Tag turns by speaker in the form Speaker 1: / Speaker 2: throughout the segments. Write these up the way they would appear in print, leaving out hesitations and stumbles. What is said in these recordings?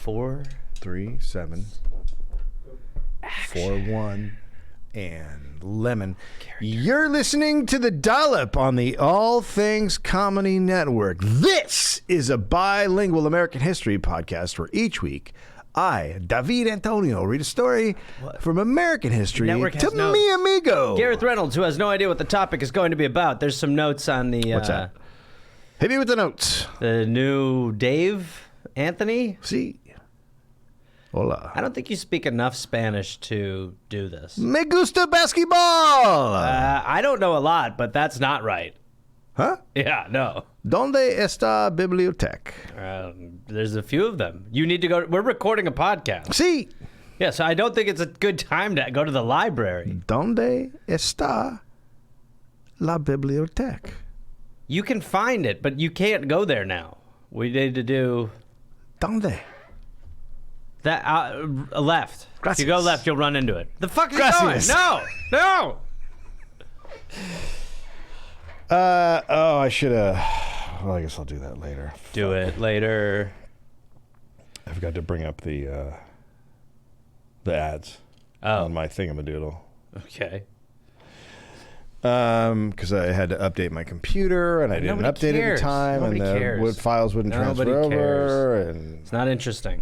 Speaker 1: 4,
Speaker 2: 3, 7, 4, 1, and lemon. You're listening to the Dollop on the All Things Comedy Network. This is a bilingual American history podcast where each week I, David Antonio, read a story from American history to mi amigo.
Speaker 1: Gareth Reynolds, who has no idea what the topic is going to be about. There's some notes on the...
Speaker 2: What's that? Hit me with the notes.
Speaker 1: The new Dave, Anthony.
Speaker 2: Si. Hola.
Speaker 1: I don't think you speak enough Spanish to do this.
Speaker 2: Me gusta basketball.
Speaker 1: I don't know a lot, but that's not right.
Speaker 2: Huh?
Speaker 1: Yeah, no.
Speaker 2: ¿Dónde está biblioteca?
Speaker 1: There's a few of them. You need to go. We're recording a podcast.
Speaker 2: Sí.
Speaker 1: Yeah, so I don't think it's a good time to go to the library.
Speaker 2: ¿Dónde está la biblioteca?
Speaker 1: You can find it, but you can't go there now. We need to do...
Speaker 2: ¿Dónde?
Speaker 1: That left.
Speaker 2: Gracias.
Speaker 1: If you go left, you'll run into it. The fuck is
Speaker 2: Gracias.
Speaker 1: it going? No!
Speaker 2: I should have... Well, I guess I'll do that later.
Speaker 1: Do it later.
Speaker 2: I forgot to bring up the ads on my thingamadoodle.
Speaker 1: Okay.
Speaker 2: Because I had to update my computer, and I didn't update it in time,
Speaker 1: Nobody
Speaker 2: and the
Speaker 1: cares.
Speaker 2: files wouldn't transfer over. And
Speaker 1: it's not interesting.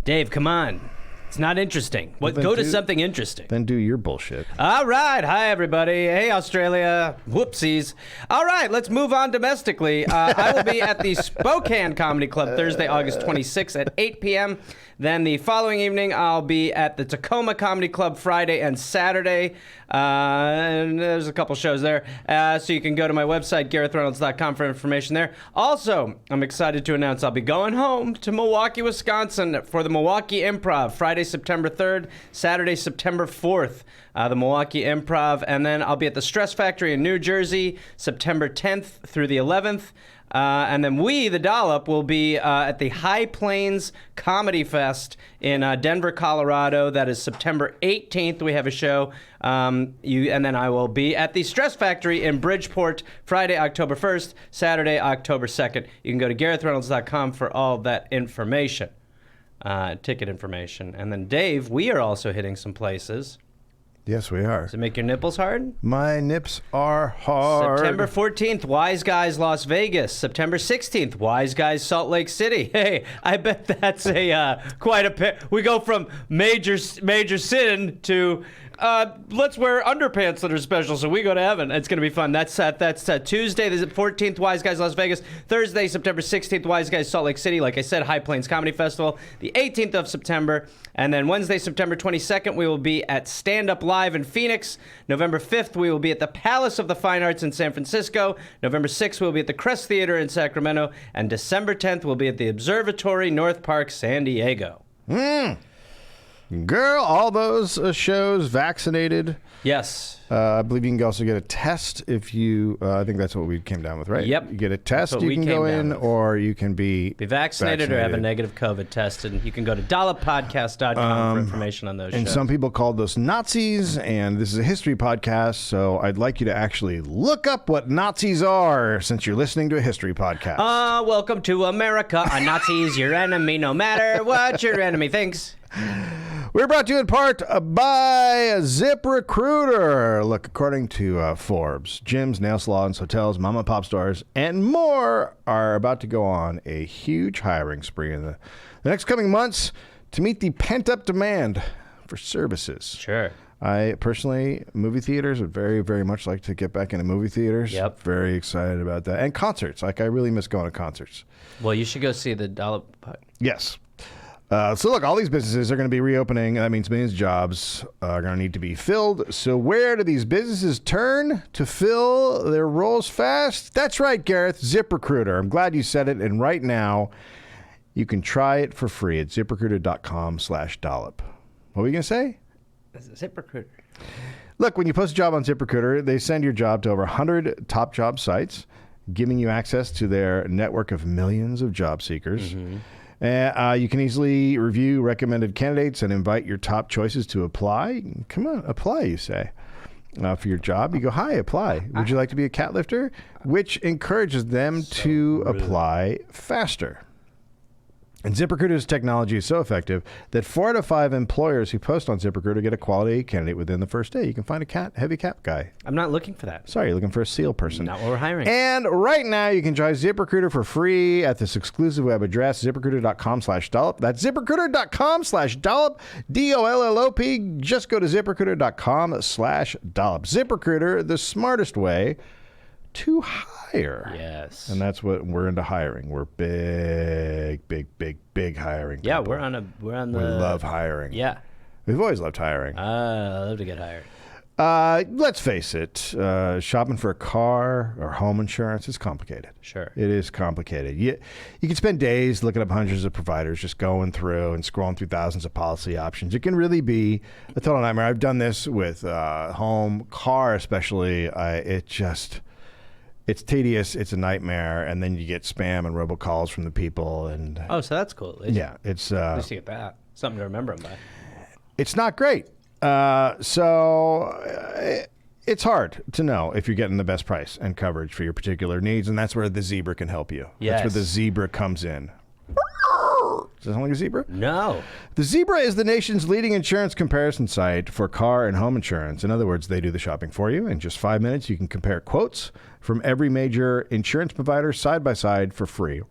Speaker 1: Dave, come on. It's not interesting. Go to something interesting.
Speaker 2: Then do your bullshit.
Speaker 1: All right. Hi, everybody. Hey, Australia. Whoopsies. All right. Let's move on domestically. I will be at the Spokane Comedy Club Thursday, August 26th at 8 p.m. Then the following evening, I'll be at the Tacoma Comedy Club Friday and Saturday. And there's a couple shows there. So you can go to my website, GarethReynolds.com, for information there. Also, I'm excited to announce I'll be going home to Milwaukee, Wisconsin for the Milwaukee Improv, Friday, September 3rd, Saturday, September 4th. The Milwaukee Improv. And then I'll be at the Stress Factory in New Jersey, September 10th through the 11th. And then we, the Dollop, will be at the High Plains Comedy Fest in Denver, Colorado. That is September 18th. We have a show. And then I will be at the Stress Factory in Bridgeport, Friday, October 1st, Saturday, October 2nd. You can go to GarethReynolds.com for all that information, ticket information. And then, Dave, we are also hitting some places.
Speaker 2: Yes, we are.
Speaker 1: Does it make your nipples hard?
Speaker 2: My nips are hard.
Speaker 1: September 14th, Wise Guys, Las Vegas. September 16th, Wise Guys, Salt Lake City. Hey, I bet that's a quite a... We go from major sin to... let's wear underpants that are special so we go to heaven. It's going to be fun. That's Tuesday, the 14th, Wise Guys, Las Vegas. Thursday, September 16th, Wise Guys, Salt Lake City. Like I said, High Plains Comedy Festival. The 18th of September. And then Wednesday, September 22nd, we will be at Stand Up Live in Phoenix. November 5th, we will be at the Palace of the Fine Arts in San Francisco. November 6th, we'll be at the Crest Theater in Sacramento. And December 10th, we'll be at the Observatory, North Park, San Diego.
Speaker 2: Girl, all those shows vaccinated.
Speaker 1: Yes.
Speaker 2: I believe you can also get a test if you, I think that's what we came down with, right?
Speaker 1: Yep.
Speaker 2: You get a test, you can go in, or you can be
Speaker 1: vaccinated or have a negative COVID test. And you can go to dolloppodcast.com for information on those shows.
Speaker 2: And some people called us Nazis, and this is a history podcast, so I'd like you to actually look up what Nazis are since you're listening to a history podcast.
Speaker 1: Welcome to America. A Nazi is your enemy no matter what your enemy thinks.
Speaker 2: We're brought to you in part by ZipRecruiter. Look, according to Forbes, gyms, nail salons, hotels, mom and pop stores, and more are about to go on a huge hiring spree in the next coming months to meet the pent-up demand for services.
Speaker 1: Sure.
Speaker 2: I personally, movie theaters would very, very much like to get back into movie theaters.
Speaker 1: Yep.
Speaker 2: Very excited about that. And concerts. Like, I really miss going to concerts.
Speaker 1: Well, you should go see the Dollop.
Speaker 2: Yes. So look, all these businesses are going to be reopening. That means millions of jobs are going to need to be filled. So where do these businesses turn to fill their roles fast? That's right, Gareth, ZipRecruiter. I'm glad you said it. And right now, you can try it for free at ZipRecruiter.com/Dollop. What were you going to say?
Speaker 1: ZipRecruiter.
Speaker 2: Look, when you post a job on ZipRecruiter, they send your job to over 100 top job sites, giving you access to their network of millions of job seekers. Mm-hmm. You can easily review recommended candidates and invite your top choices to apply. Come on, apply, you say. For your job, you go, hi, apply. Would you like to be a cat lifter? Which encourages them to apply faster. And ZipRecruiter's technology is so effective that 4 out of 5 employers who post on ZipRecruiter get a quality candidate within the first day. You can find a heavy cap guy.
Speaker 1: I'm not looking for that.
Speaker 2: Sorry, you're looking for a SEAL person.
Speaker 1: Not what we're hiring.
Speaker 2: And right now, you can try ZipRecruiter for free at this exclusive web address, ZipRecruiter.com/Dollop. That's ZipRecruiter.com/Dollop, D-O-L-L-O-P. Just go to ZipRecruiter.com/Dollop. ZipRecruiter, the smartest way to hire.
Speaker 1: Yes.
Speaker 2: And that's what we're into hiring. We're big hiring.
Speaker 1: Yeah,
Speaker 2: people.
Speaker 1: we're on the.
Speaker 2: We love hiring.
Speaker 1: Yeah.
Speaker 2: We've always loved hiring.
Speaker 1: I love to get hired.
Speaker 2: Let's face it, shopping for a car or home insurance is complicated.
Speaker 1: Sure.
Speaker 2: It is complicated. You can spend days looking up hundreds of providers, just going through and scrolling through thousands of policy options. It can really be a total nightmare. I've done this with home, car especially. It's tedious. It's a nightmare. And then you get spam and robocalls from the people. And
Speaker 1: Oh, so that's cool. At least,
Speaker 2: yeah, it's
Speaker 1: at least you get that. Something to remember them by.
Speaker 2: it's not great. It's hard to know if you're getting the best price and coverage for your particular needs, and that's where the Zebra can help you.
Speaker 1: Yes.
Speaker 2: That's where the Zebra comes in. Does that sound like a zebra?
Speaker 1: No.
Speaker 2: The Zebra is the nation's leading insurance comparison site for car and home insurance. In other words, they do the shopping for you. In just 5 minutes, you can compare quotes from every major insurance provider side by side for free.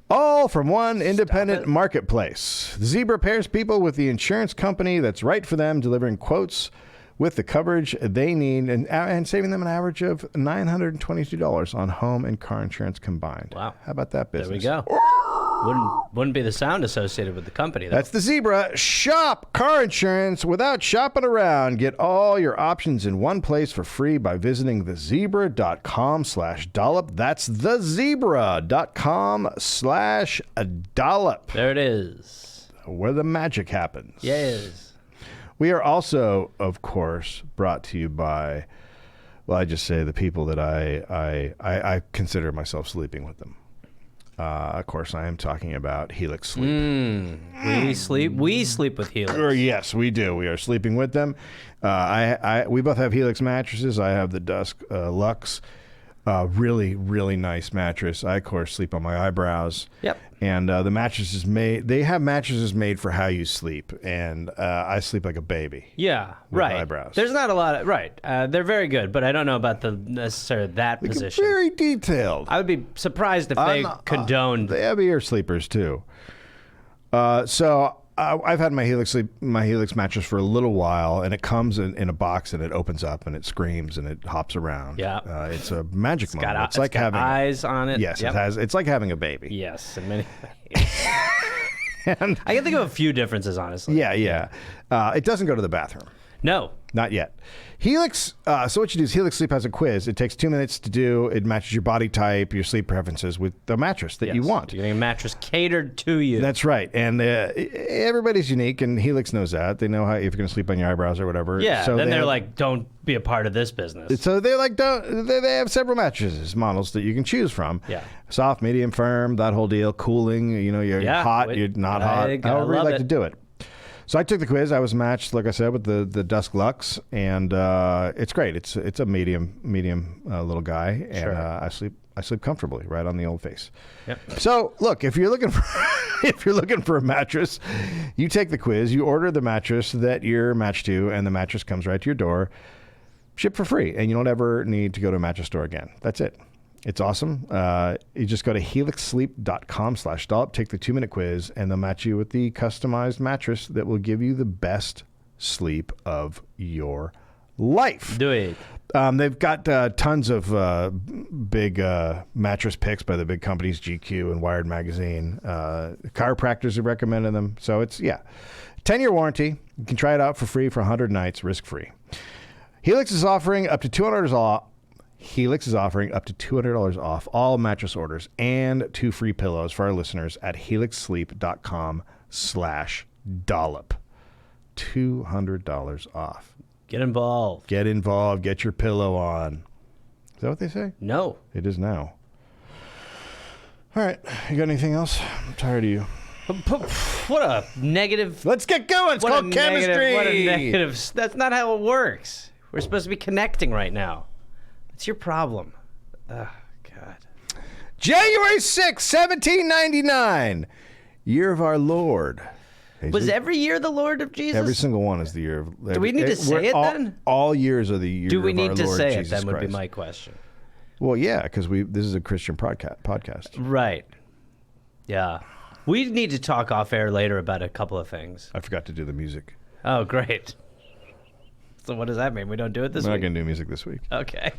Speaker 2: All from one independent marketplace. The Zebra pairs people with the insurance company that's right for them, delivering quotes with the coverage they need and saving them an average of $922 on home and car insurance combined.
Speaker 1: Wow.
Speaker 2: How about that business?
Speaker 1: There we go. Wouldn't be the sound associated with the company, though.
Speaker 2: That's the Zebra. Shop car insurance without shopping around. Get all your options in one place for free by visiting thezebra.com/Dollop. That's thezebra.com/Dollop.
Speaker 1: There it is.
Speaker 2: Where the magic happens.
Speaker 1: Yes.
Speaker 2: We are also, of course, brought to you by, well, I just say the people that I consider myself sleeping with them. Of course, I am talking about Helix Sleep.
Speaker 1: We sleep with Helix.
Speaker 2: Yes, we do. We are sleeping with them. We both have Helix mattresses. I have the Dusk Luxe. Really, really nice mattress. I, of course, sleep on my eyebrows.
Speaker 1: Yep.
Speaker 2: And the mattress is made, they have mattresses made for how you sleep. And I sleep like a baby.
Speaker 1: Yeah, right.
Speaker 2: Eyebrows.
Speaker 1: There's not a lot of, right. They're very good, but I don't know about the necessarily that position.
Speaker 2: Very detailed.
Speaker 1: I would be surprised if they condoned.
Speaker 2: They have ear sleepers, too. So I've had my Helix mattress for a little while, and it comes in a box, and it opens up, and it screams, and it hops around.
Speaker 1: Yeah.
Speaker 2: It's a magic moment.
Speaker 1: It's like got having eyes on it.
Speaker 2: Yes,
Speaker 1: yep.
Speaker 2: it has. It's like having a baby.
Speaker 1: Yes, in many ways. I can think of a few differences, honestly.
Speaker 2: Yeah. It doesn't go to the bathroom.
Speaker 1: No.
Speaker 2: Not yet. Helix, so what you do is Helix Sleep has a quiz. It takes 2 minutes to do. It matches your body type, your sleep preferences with the mattress that you want.
Speaker 1: You're getting a mattress catered to you.
Speaker 2: That's right. And everybody's unique, and Helix knows that. They know how if you're going to sleep on your eyebrows or whatever.
Speaker 1: Yeah, so they're like, don't be a part of this business.
Speaker 2: So they're like, they have several mattresses, models that you can choose from.
Speaker 1: Yeah.
Speaker 2: Soft, medium, firm, that whole deal. Cooling, you're hot, you're not hot. However you like to do it. So I took the quiz. I was matched, like I said, with the Dusk Luxe, and it's great. It's a medium little guy, and
Speaker 1: Sure.
Speaker 2: I sleep comfortably right on the old face.
Speaker 1: Yep.
Speaker 2: So look, if you're looking for a mattress, you take the quiz, you order the mattress that you're matched to, and the mattress comes right to your door, shipped for free, and you don't ever need to go to a mattress store again. That's it. It's awesome. You just go to helixsleep.com/Dollop, take the 2-minute quiz, and they'll match you with the customized mattress that will give you the best sleep of your life.
Speaker 1: Do it.
Speaker 2: They've got tons of big mattress picks by the big companies, GQ and Wired Magazine. Chiropractors have recommended them. So it's, 10-year warranty. You can try it out for free for 100 nights, risk-free. Helix is offering up to $200 off. Helix is offering up to $200 off all mattress orders and 2 free pillows for our listeners at helixsleep.com/Dollop. $200 off.
Speaker 1: Get involved.
Speaker 2: Get involved. Get your pillow on. Is that what they say?
Speaker 1: No.
Speaker 2: It is now. All right. You got anything else? I'm tired of you.
Speaker 1: What a negative.
Speaker 2: Let's get going. It's called chemistry.
Speaker 1: What a negative. That's not how it works. We're supposed to be connecting right now. It's your problem. Oh, God.
Speaker 2: January 6th, 1799, year of our Lord.
Speaker 1: Was every year the Lord of Jesus?
Speaker 2: Every single one is the year of.
Speaker 1: Do we need to say it then?
Speaker 2: All years are the year of our Lord Jesus Christ.
Speaker 1: Do we need to say it? That would be my question.
Speaker 2: Well, yeah, because this is a Christian podcast.
Speaker 1: Right. Yeah. We need to talk off air later about a couple of things.
Speaker 2: I forgot to do the music.
Speaker 1: Oh, great. So what does that mean? We don't do it this week?
Speaker 2: We're not going to do music this week.
Speaker 1: Okay.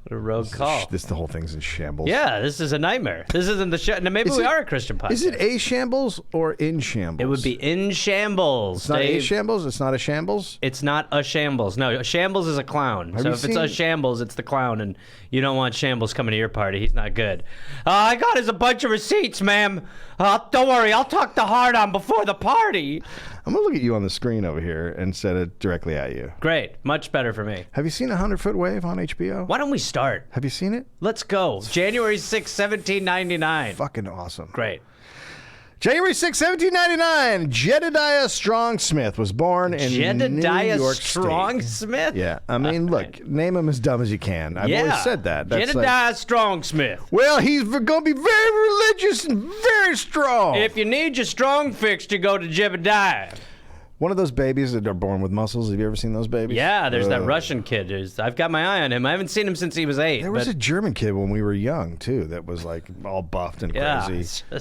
Speaker 1: What a rogue call.
Speaker 2: The whole thing's in shambles.
Speaker 1: Yeah, this is a nightmare. This isn't the show. Maybe we are a Christian podcast.
Speaker 2: Is it a shambles or in shambles?
Speaker 1: It would be in shambles.
Speaker 2: It's not a shambles? It's not a shambles?
Speaker 1: It's not a shambles. No, a shambles is a clown. So if it's a shambles, it's the clown, and you don't want shambles coming to your party. He's not good. I got us a bunch of receipts, ma'am. Don't worry, I'll talk to Hard On before the party.
Speaker 2: I'm going to look at you on the screen over here and set it directly at you.
Speaker 1: Great. Much better for me.
Speaker 2: Have you seen 100-Foot Wave on HBO?
Speaker 1: Why don't we start?
Speaker 2: Have you seen it?
Speaker 1: Let's go. January 6, 1799.
Speaker 2: Fucking awesome.
Speaker 1: Great.
Speaker 2: January 6, 1799, Jedidiah Strong Smith was born in New York
Speaker 1: Jedidiah Strong Smith?
Speaker 2: Yeah. I mean, look, name him as dumb as you can. I've always said that.
Speaker 1: Jedidiah Strong Smith.
Speaker 2: Well, he's going to be very religious and very strong.
Speaker 1: If you need your strong fixed, you go to Jedidiah.
Speaker 2: One of those babies that are born with muscles. Have you ever seen those babies?
Speaker 1: Yeah, there's that Russian kid. I've got my eye on him. I haven't seen him since he was 8.
Speaker 2: There was a German kid when we were young, too, that was like all buffed and crazy.
Speaker 1: Yeah,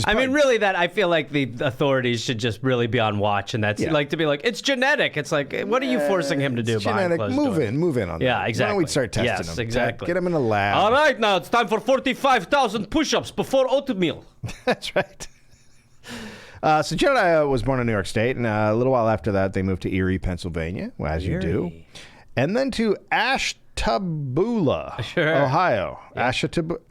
Speaker 1: I mean, really, I feel like the authorities should just really be on watch, and that's like to be like, it's genetic. It's like, what are you forcing him to do behind closed doors?
Speaker 2: Move in on that.
Speaker 1: Yeah, exactly.
Speaker 2: Why don't we start testing him?
Speaker 1: Yes, exactly.
Speaker 2: Get him in a lab.
Speaker 1: All right, now it's time for 45,000 push-ups before oatmeal.
Speaker 2: That's right. So Jedidiah was born in New York State, and a little while after that, they moved to Erie, Pennsylvania, as you do, and then to Ashtabula, Ohio. Yeah.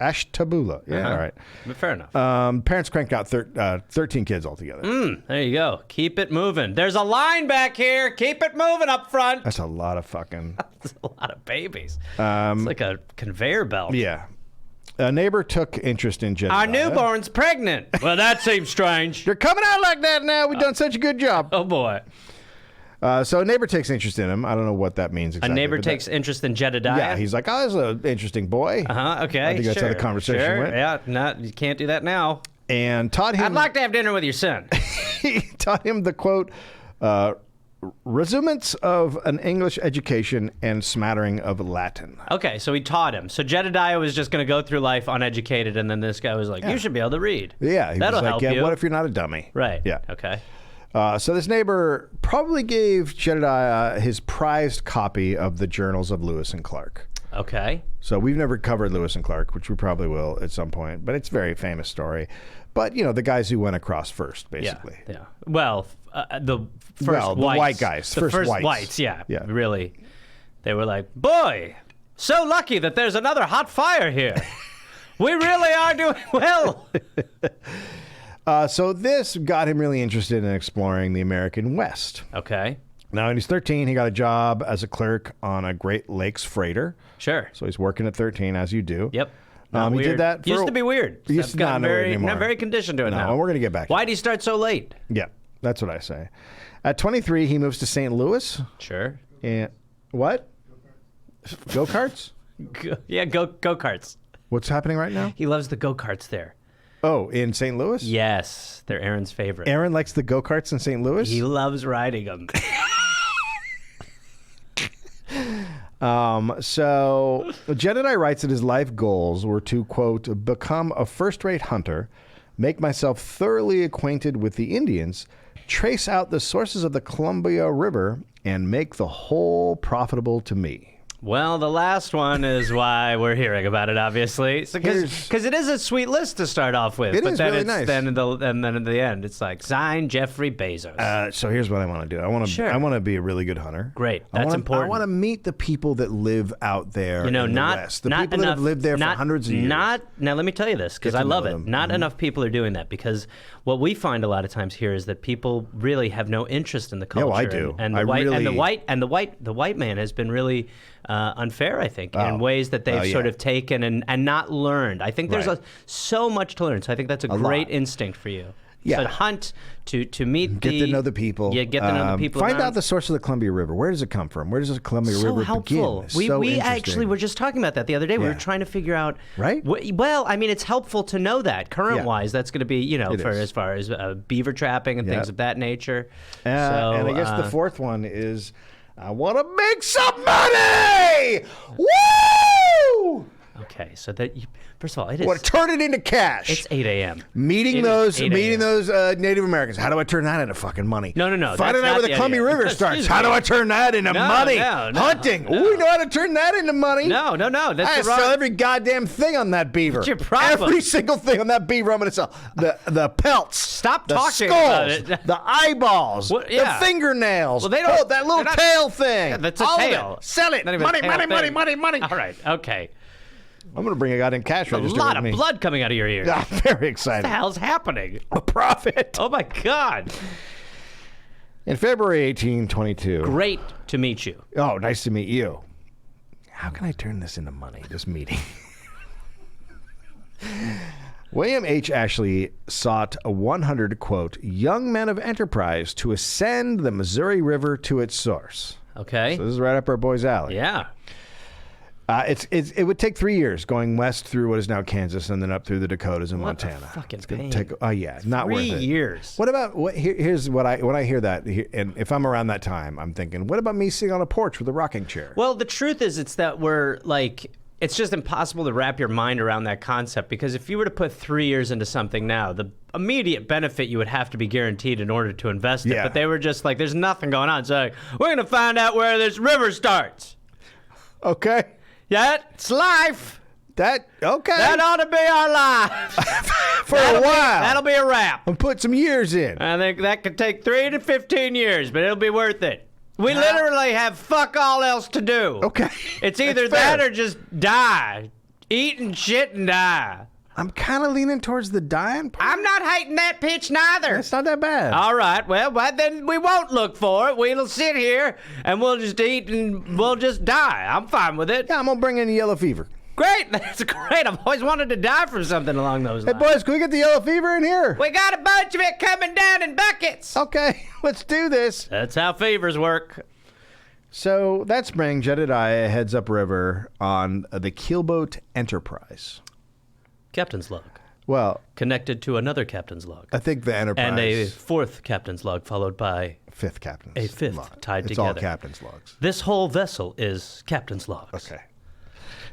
Speaker 2: Ashtabula. Yeah, all right.
Speaker 1: Fair enough.
Speaker 2: Parents cranked out 13 kids altogether.
Speaker 1: There you go. Keep it moving. There's a line back here. Keep it moving up front.
Speaker 2: That's a lot of fucking...
Speaker 1: That's a lot of babies. It's like a conveyor belt.
Speaker 2: Yeah. A neighbor took interest in Jedidiah.
Speaker 1: Our newborn's pregnant. Well, that seems strange.
Speaker 2: You're coming out like that now. We've done such a good job.
Speaker 1: Oh, boy.
Speaker 2: So a neighbor takes interest in him. I don't know what that means exactly.
Speaker 1: A neighbor takes interest in Jedidiah?
Speaker 2: Yeah, he's like, oh, this is an interesting boy.
Speaker 1: Okay,
Speaker 2: I think that's how the conversation went.
Speaker 1: Yeah, you can't do that now.
Speaker 2: And taught him...
Speaker 1: I'd like to have dinner with your son.
Speaker 2: He taught him the, quote, resuments of an English education and smattering of Latin.
Speaker 1: Okay, so he taught him. So Jedidiah was just going to go through life uneducated, and then this guy was like, you should be able to read.
Speaker 2: Yeah,
Speaker 1: That'll help you.
Speaker 2: What if you're not a dummy?
Speaker 1: Right.
Speaker 2: Yeah.
Speaker 1: Okay.
Speaker 2: So this neighbor probably gave Jedidiah his prized copy of the Journals of Lewis and Clark.
Speaker 1: Okay.
Speaker 2: So we've never covered Lewis and Clark, which we probably will at some point, but it's a very famous story. But, you know, the guys who went across first, basically.
Speaker 1: Yeah. Well, the first
Speaker 2: the white guys.
Speaker 1: The first whites, yeah. Really. They were like, boy, so lucky that there's another hot fire here. We really are doing well.
Speaker 2: So this got him really interested in exploring the American West.
Speaker 1: Okay.
Speaker 2: Now, when he's 13, he got a job as a clerk on a Great Lakes freighter.
Speaker 1: Sure.
Speaker 2: So he's working at 13, as you do.
Speaker 1: Yep.
Speaker 2: He did that.
Speaker 1: Used to be weird.
Speaker 2: Used to not anymore.
Speaker 1: Not very conditioned to it now.
Speaker 2: We're going to get back.
Speaker 1: Why'd he start so late?
Speaker 2: Yeah, that's what I say. At 23, he moves to St. Louis.
Speaker 1: Sure.
Speaker 2: And what? Go-karts?
Speaker 1: Go-karts.
Speaker 2: What's happening right now?
Speaker 1: He loves the go-karts there.
Speaker 2: Oh, in St. Louis?
Speaker 1: Yes, they're Aaron's favorite.
Speaker 2: Aaron likes the go-karts in St. Louis?
Speaker 1: He loves riding them.
Speaker 2: So Jedidiah writes that his life goals were to, quote, become a first-rate hunter, make myself thoroughly acquainted with the Indians, trace out the sources of the Columbia River, and make the whole profitable to me.
Speaker 1: Well, the last one is why we're hearing about it, obviously, because it is a sweet list to start off with.
Speaker 2: It is really nice.
Speaker 1: And then at the end, it's like sign Jeffrey Bezos.
Speaker 2: So here's what I want to do. I want to be a really good hunter.
Speaker 1: Great, that's important.
Speaker 2: I want to meet the people that live out there. In the West. The people that have lived there for hundreds of years.
Speaker 1: Now, let me tell you this because I love it. Not enough people are doing that because what we find a lot of times here is that people really have no interest in the culture.
Speaker 2: No, I do.
Speaker 1: And the white man has been really unfair, I think, in ways that they've sort of taken and not learned. I think there's so much to learn. So I think that's a great instinct for you.
Speaker 2: Yeah.
Speaker 1: So hunt to meet
Speaker 2: Get to know the people.
Speaker 1: Yeah, get to know the people.
Speaker 2: Find
Speaker 1: around.
Speaker 2: out the source of the Columbia River. Where does it come from? Where does the Columbia
Speaker 1: So
Speaker 2: River
Speaker 1: helpful.
Speaker 2: begin? So
Speaker 1: We
Speaker 2: interesting.
Speaker 1: actually were just talking about that the other day. We were trying to figure out.
Speaker 2: Right?
Speaker 1: Well, I mean, it's helpful to know that current-wise. That's going to be, as far as beaver trapping and things of that nature.
Speaker 2: And I guess the fourth one is, I want to make some money. Woo!
Speaker 1: Okay, so first of all, it is.
Speaker 2: Want to turn it into cash.
Speaker 1: It's 8 a.m.
Speaker 2: Meeting those Native Americans. How do I turn that into fucking money?
Speaker 1: No.
Speaker 2: Finding out where the Columbia River starts. How do I turn that into money?
Speaker 1: No,
Speaker 2: Hunting.
Speaker 1: no.
Speaker 2: We know how to turn that into money.
Speaker 1: No. That's
Speaker 2: I
Speaker 1: the wrong.
Speaker 2: sell every goddamn thing on that beaver.
Speaker 1: What's your problem?
Speaker 2: Every single thing on that beaver I'm going to sell. The pelts.
Speaker 1: Stop
Speaker 2: the
Speaker 1: talking
Speaker 2: skulls,
Speaker 1: about it.
Speaker 2: The eyeballs.
Speaker 1: What- yeah.
Speaker 2: The fingernails.
Speaker 1: Well, they don't-
Speaker 2: that little
Speaker 1: they're not-
Speaker 2: tail thing.
Speaker 1: Yeah, that's a
Speaker 2: All of
Speaker 1: tail.
Speaker 2: it. Sell it.
Speaker 1: Not even a
Speaker 2: Money,
Speaker 1: tail
Speaker 2: money,
Speaker 1: thing.
Speaker 2: money, money, money.
Speaker 1: All right. Okay.
Speaker 2: I'm going to bring a goddamn cash
Speaker 1: A
Speaker 2: register
Speaker 1: lot
Speaker 2: with
Speaker 1: of
Speaker 2: me.
Speaker 1: blood coming out of your ears.
Speaker 2: I'm very
Speaker 1: What
Speaker 2: excited.
Speaker 1: the hell's happening?
Speaker 2: A profit.
Speaker 1: Oh my God.
Speaker 2: In February 1822.
Speaker 1: Great to meet you.
Speaker 2: Oh, nice to meet you. How can I turn this into money, this meeting? William H. Ashley sought a 100, quote, young men of enterprise to ascend the Missouri River to its source.
Speaker 1: Okay.
Speaker 2: So this is right up our boys' alley.
Speaker 1: Yeah.
Speaker 2: It would take 3 years going west through what is now Kansas and then up through the Dakotas and
Speaker 1: What a
Speaker 2: Montana.
Speaker 1: fucking
Speaker 2: It's gonna
Speaker 1: pain.
Speaker 2: take, not worth
Speaker 1: 3
Speaker 2: it.
Speaker 1: years.
Speaker 2: What about here's what when I hear that, and if I'm around that time, I'm thinking, what about me sitting on a porch with a rocking chair?
Speaker 1: Well, the truth is, it's that it's just impossible to wrap your mind around that concept, because if you were to put 3 years into something now, the immediate benefit you would have to be guaranteed in order to invest it.
Speaker 2: Yeah.
Speaker 1: But they were just like, there's nothing going on. So we're going to find out where this river starts.
Speaker 2: Okay.
Speaker 1: Yeah, it's life.
Speaker 2: That
Speaker 1: That ought to be our life.
Speaker 2: for a while.
Speaker 1: That'll be a wrap.
Speaker 2: And put some years in.
Speaker 1: I think that could take 3 to 15 years, but it'll be worth it. We literally have fuck all else to do.
Speaker 2: Okay.
Speaker 1: It's either
Speaker 2: That's fair.
Speaker 1: that or just die. Eat and shit and die.
Speaker 2: I'm kind of leaning towards the dying part.
Speaker 1: I'm not hating that pitch neither.
Speaker 2: It's not that bad.
Speaker 1: All right, well, then we won't look for it. We'll sit here and we'll just eat and we'll just die. I'm fine with it.
Speaker 2: Yeah, I'm going to bring in the yellow fever.
Speaker 1: Great, that's great. I've always wanted to die from something along those
Speaker 2: Hey,
Speaker 1: lines.
Speaker 2: boys, can we get the yellow fever in here?
Speaker 1: We got a bunch of it coming down in buckets.
Speaker 2: Okay, let's do this.
Speaker 1: That's how fevers work.
Speaker 2: So that spring, Jedidiah heads upriver on the keelboat Enterprise.
Speaker 1: Captain's log.
Speaker 2: Well,
Speaker 1: Connected to another captain's log.
Speaker 2: I think the Enterprise.
Speaker 1: And a fourth captain's log, followed by
Speaker 2: fifth captain's
Speaker 1: a fifth
Speaker 2: log.
Speaker 1: tied
Speaker 2: it's
Speaker 1: together.
Speaker 2: all captain's logs.
Speaker 1: This whole vessel is captain's logs.
Speaker 2: Okay.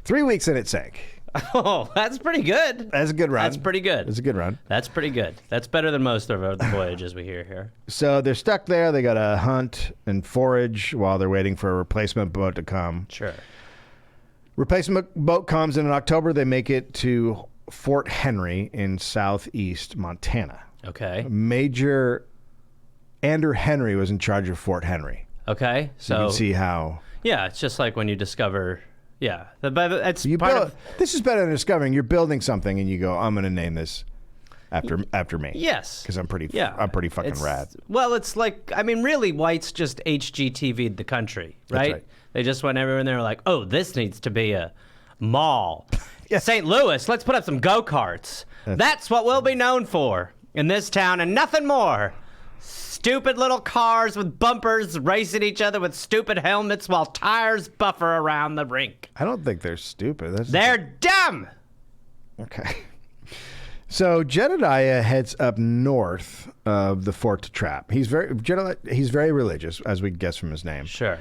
Speaker 2: 3 weeks and it sank.
Speaker 1: Oh, that's pretty good.
Speaker 2: That's a good run.
Speaker 1: That's pretty good.
Speaker 2: That's a good run.
Speaker 1: That's pretty good. That's better than most of the voyages we hear here.
Speaker 2: So they're stuck there. They got to hunt and forage while they're waiting for a replacement boat to come.
Speaker 1: Sure.
Speaker 2: Replacement boat comes in October. They make it to Fort Henry in southeast Montana.
Speaker 1: Okay.
Speaker 2: Major Andrew Henry was in charge of Fort Henry.
Speaker 1: Okay.
Speaker 2: So you can see how.
Speaker 1: Yeah, it's just like when you discover. Yeah, but it's
Speaker 2: You
Speaker 1: part
Speaker 2: build,
Speaker 1: of.
Speaker 2: this is better than discovering. You're building something and you go, I'm going to name this after me.
Speaker 1: Yes.
Speaker 2: Because I'm pretty fucking
Speaker 1: It's-
Speaker 2: rad.
Speaker 1: Well, it's like, I mean, really, whites just HGTV'd the country, right?
Speaker 2: That's right.
Speaker 1: They just went everywhere and they were like, oh, this needs to be a mall.
Speaker 2: Yeah.
Speaker 1: St. Louis, let's put up some go-karts. That's what we'll be known for in this town and nothing more. Stupid little cars with bumpers racing each other with stupid helmets while tires buffer around the rink.
Speaker 2: I don't think they're stupid.
Speaker 1: They're dumb.
Speaker 2: Okay. So Jedidiah heads up north of the fort to trap. He's very religious, as we guess from his name.
Speaker 1: Sure.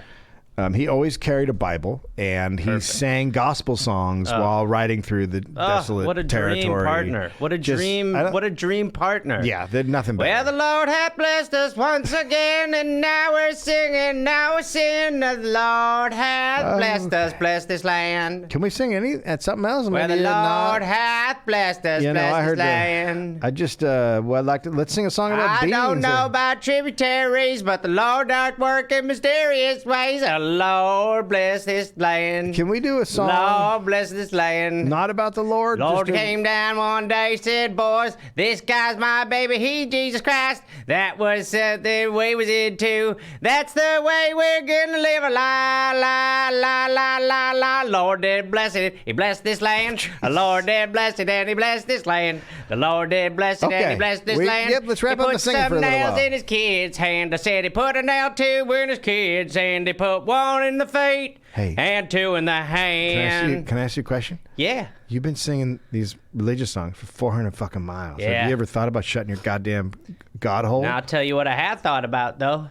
Speaker 2: He always carried a Bible, and he sang gospel songs while riding through the desolate
Speaker 1: what a
Speaker 2: territory.
Speaker 1: dream partner. What a dream partner.
Speaker 2: Yeah, they're nothing better.
Speaker 1: Well, the Lord hath blessed us once again, and now we're singing, now we're singing. The Lord hath blessed us, blessed this land.
Speaker 2: Can we sing something else?
Speaker 1: Where the
Speaker 2: Maybe
Speaker 1: Lord
Speaker 2: not.
Speaker 1: hath blessed us,
Speaker 2: I
Speaker 1: blessed
Speaker 2: heard
Speaker 1: this land.
Speaker 2: I just would like to let's sing a song about
Speaker 1: I
Speaker 2: beans.
Speaker 1: don't know about tributaries, but the Lord doth work in mysterious ways. The Lord bless this land.
Speaker 2: Can we do a song?
Speaker 1: Lord bless this land.
Speaker 2: Not about the Lord.
Speaker 1: Lord
Speaker 2: just
Speaker 1: came down one day, said, boys, this guy's my baby, he's Jesus Christ. That was the way we did too. That's the way we're gonna live a la, la, la, la, la, la. Lord did bless it, he blessed this land. The Lord did bless it, and he blessed this land. The Lord did bless it, and he blessed this land.
Speaker 2: Yep, let's wrap up the singing for a little
Speaker 1: He put some
Speaker 2: while.
Speaker 1: nails in his kid's hand. I said he put a nail two in his kid's hand. He put one in the feet and two in the hand.
Speaker 2: Can I ask you a question?
Speaker 1: Yeah.
Speaker 2: You've been singing these religious songs for 400 fucking miles.
Speaker 1: Yeah.
Speaker 2: Have you ever thought about shutting your goddamn God hole?
Speaker 1: Now, I'll tell you what I had thought about, though.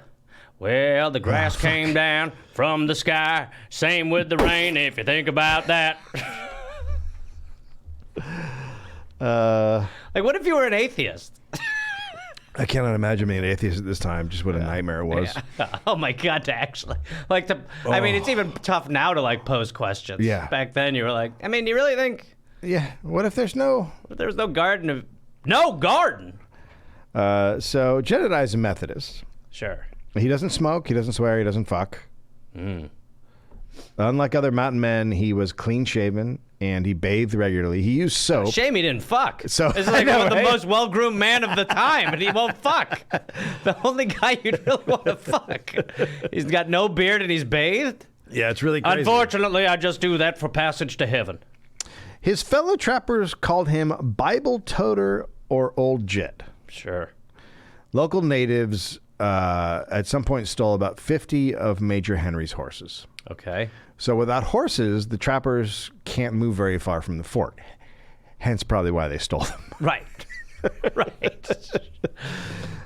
Speaker 1: Well, the grass came down from the sky. Same with the rain, if you think about that. Like, what if you were an atheist?
Speaker 2: I cannot imagine being an atheist at this time. Just what a nightmare it was.
Speaker 1: Yeah. Oh, my God, to actually. Like, I mean, it's even tough now to, like, pose questions.
Speaker 2: Yeah.
Speaker 1: Back then, you were like, I mean, you really think
Speaker 2: Yeah. What if there's no...
Speaker 1: there's no garden of... No garden!
Speaker 2: So Jedidiah's a Methodist.
Speaker 1: Sure.
Speaker 2: He doesn't smoke. He doesn't swear. He doesn't fuck. Unlike other mountain men, he was clean shaven and he bathed regularly. He used soap.
Speaker 1: Shame he didn't fuck.
Speaker 2: So-
Speaker 1: It's like
Speaker 2: I know,
Speaker 1: one of the
Speaker 2: right?
Speaker 1: most well-groomed man of the time, and he won't fuck. The only guy you'd really want to fuck. He's got no beard and he's bathed.
Speaker 2: Yeah, it's really crazy.
Speaker 1: Unfortunately, I just do that for passage to heaven.
Speaker 2: His fellow trappers called him Bible Toter or Old Jet.
Speaker 1: Sure.
Speaker 2: Local natives at some point stole about 50 of Major Henry's horses.
Speaker 1: Okay.
Speaker 2: So without horses, the trappers can't move very far from the fort. Hence probably why they stole them.
Speaker 1: Right. Right.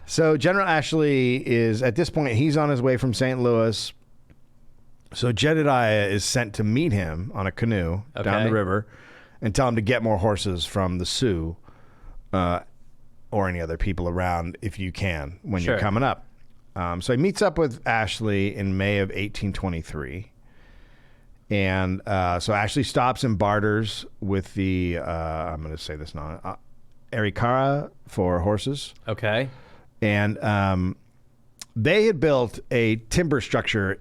Speaker 2: So General Ashley is, at this point, he's on his way from St. Louis. So Jedidiah is sent to meet him on a canoe down the river and tell him to get more horses from the Sioux or any other people around if you can when you're coming up. So he meets up with Ashley in May of 1823. And so Ashley stops and barters with the, I'm going to say this now, Arikara for horses.
Speaker 1: Okay.
Speaker 2: And they had built a timber structure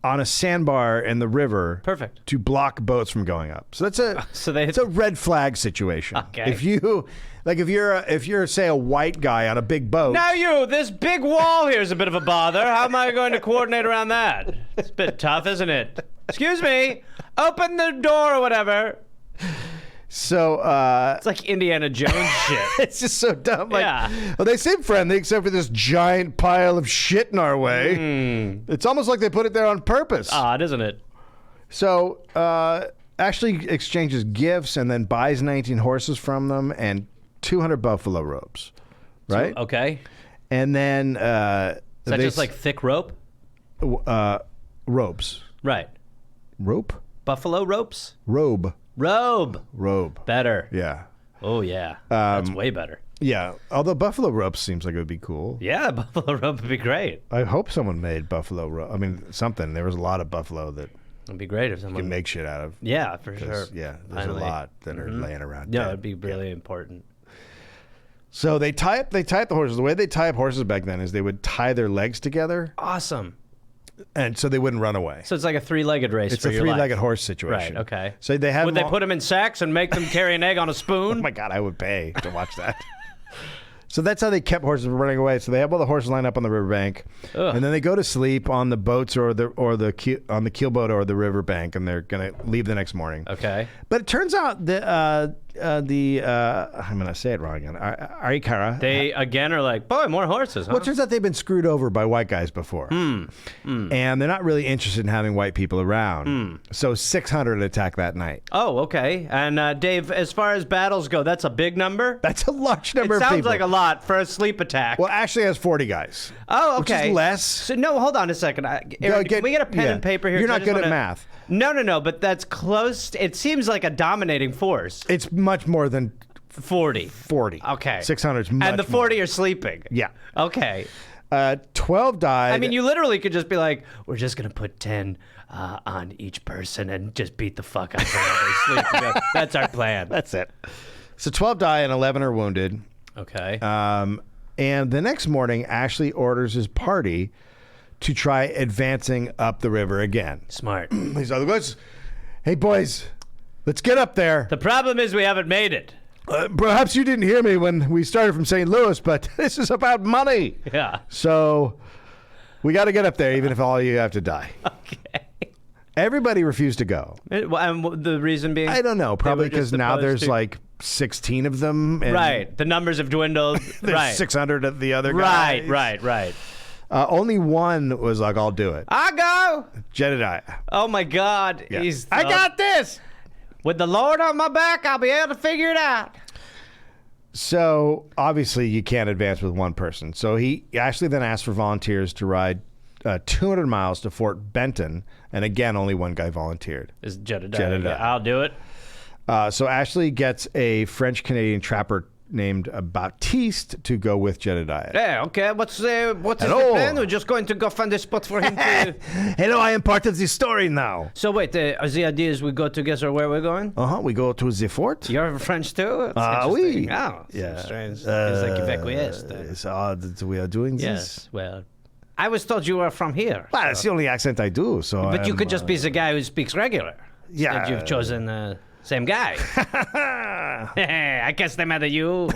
Speaker 2: on a sandbar in the river.
Speaker 1: Perfect.
Speaker 2: To block boats from going up. So that's it's a red flag situation.
Speaker 1: Okay.
Speaker 2: If you if you're say a white guy on a big boat.
Speaker 1: Now this big wall here is a bit of a bother. How am I going to coordinate around that? It's a bit tough, isn't it? Excuse me. Open the door or whatever.
Speaker 2: So
Speaker 1: it's like Indiana Jones shit.
Speaker 2: It's just so dumb. Like,
Speaker 1: Yeah.
Speaker 2: well, they seem friendly except for this giant pile of shit in our way. It's almost like they put it there on purpose.
Speaker 1: Odd, isn't it?
Speaker 2: So Ashley exchanges gifts and then buys 19 horses from them and 200 buffalo robes. Right?
Speaker 1: So, okay.
Speaker 2: And then
Speaker 1: Is that just like thick rope?
Speaker 2: robes.
Speaker 1: Right.
Speaker 2: Rope?
Speaker 1: Buffalo ropes?
Speaker 2: Robe.
Speaker 1: Robe. Better.
Speaker 2: Yeah.
Speaker 1: Oh, yeah. That's way better.
Speaker 2: Yeah. Although buffalo rope seems like it would be cool.
Speaker 1: Yeah, buffalo rope would be great.
Speaker 2: I hope someone made buffalo rope. I mean, something. There was a lot of buffalo that
Speaker 1: It'd be great if
Speaker 2: you
Speaker 1: someone...
Speaker 2: can make shit out of.
Speaker 1: Yeah, for sure.
Speaker 2: Yeah, there's
Speaker 1: Finally.
Speaker 2: a lot that are laying around.
Speaker 1: Yeah,
Speaker 2: dead.
Speaker 1: it'd be really important.
Speaker 2: So they tie up the horses. The way they tie up horses back then is they would tie their legs together,
Speaker 1: Awesome.
Speaker 2: and so they wouldn't run away.
Speaker 1: So it's like a three-legged race
Speaker 2: It's
Speaker 1: for
Speaker 2: a
Speaker 1: your
Speaker 2: three-legged
Speaker 1: life.
Speaker 2: horse situation.
Speaker 1: Right, okay.
Speaker 2: So they had.
Speaker 1: Would they put them in sacks and make them carry an egg on a
Speaker 2: Oh
Speaker 1: spoon?
Speaker 2: my God, I would pay to watch that. So that's how they kept horses from running away. So they have all the horses lined up on the riverbank, and then they go to sleep on the boats on the keelboat or the riverbank, and they're gonna leave the next morning.
Speaker 1: Okay.
Speaker 2: But it turns out that I'm gonna say it wrong again. Arikara.
Speaker 1: They, again, are like, boy, more horses, huh?
Speaker 2: Well, it turns out they've been screwed over by white guys before. And they're not really interested in having white people around. So 600 attack that night.
Speaker 1: Oh, okay. And Dave, as far as battles go, that's a big number?
Speaker 2: That's a large number
Speaker 1: It
Speaker 2: of
Speaker 1: sounds
Speaker 2: people.
Speaker 1: like a lot for a sleep attack.
Speaker 2: Well, Ashley has 40 guys.
Speaker 1: Oh,
Speaker 2: Which
Speaker 1: okay.
Speaker 2: is less.
Speaker 1: So, no, hold on a second. Eric, can we get a pen and paper here?
Speaker 2: You're
Speaker 1: 'Cause I
Speaker 2: not
Speaker 1: just
Speaker 2: good at
Speaker 1: wanna-
Speaker 2: math.
Speaker 1: No, but that's close. It seems like a dominating force.
Speaker 2: It's much more than
Speaker 1: 40.
Speaker 2: 40.
Speaker 1: Okay.
Speaker 2: 600 is much
Speaker 1: And the 40 are sleeping.
Speaker 2: Yeah.
Speaker 1: Okay.
Speaker 2: 12 died.
Speaker 1: I mean, you literally could just be like, we're just going to put 10 on each person and just beat the fuck out of them while they sleep. That's our plan.
Speaker 2: That's it. So 12 die and 11 are wounded.
Speaker 1: Okay.
Speaker 2: And the next morning, Ashley orders his party to try advancing up the river again.
Speaker 1: Smart.
Speaker 2: He's like, hey, boys, let's get up there.
Speaker 1: The problem is we haven't made it.
Speaker 2: Perhaps you didn't hear me when we started from St. Louis, but this is about money.
Speaker 1: Yeah.
Speaker 2: So we got to get up there, even if all you have to die.
Speaker 1: Okay.
Speaker 2: Everybody refused to go.
Speaker 1: And the reason being?
Speaker 2: I don't know. Probably because now there's
Speaker 1: to...
Speaker 2: like 16 of them. And
Speaker 1: right. The numbers have dwindled.
Speaker 2: there's
Speaker 1: right.
Speaker 2: 600 of the other guys.
Speaker 1: Right.
Speaker 2: Only one was like, I'll do it.
Speaker 1: I go.
Speaker 2: Jedidiah.
Speaker 1: Oh, my God.
Speaker 2: Yeah.
Speaker 1: I
Speaker 2: got this.
Speaker 1: With the Lord on my back, I'll be able to figure it out.
Speaker 2: So, obviously, you can't advance with one person. So, he actually then asked for volunteers to ride 200 miles to Fort Benton. And again, only one guy volunteered.
Speaker 1: Is Jedidiah. Yeah, I'll do it.
Speaker 2: So, Ashley gets a French-Canadian trapper named Baptiste to go with Jedidiah.
Speaker 1: Yeah, okay. What's the
Speaker 2: Hello.
Speaker 1: plan? We're just going to go find a spot for him to...
Speaker 2: Hello, I am part of the story now.
Speaker 1: So wait, the idea is we go together where we're going?
Speaker 2: We go to the fort.
Speaker 1: You're French too?
Speaker 2: Oui.
Speaker 1: Oh,
Speaker 2: Yeah.
Speaker 1: strange. It's like evacuist.
Speaker 2: It's odd that we are doing this.
Speaker 1: Yes, well... I was told you were from here.
Speaker 2: Well, it's the only accent I do, so...
Speaker 1: But you could just be the guy who speaks regular.
Speaker 2: Yeah.
Speaker 1: Instead you've chosen... Same guy. I guess they met you.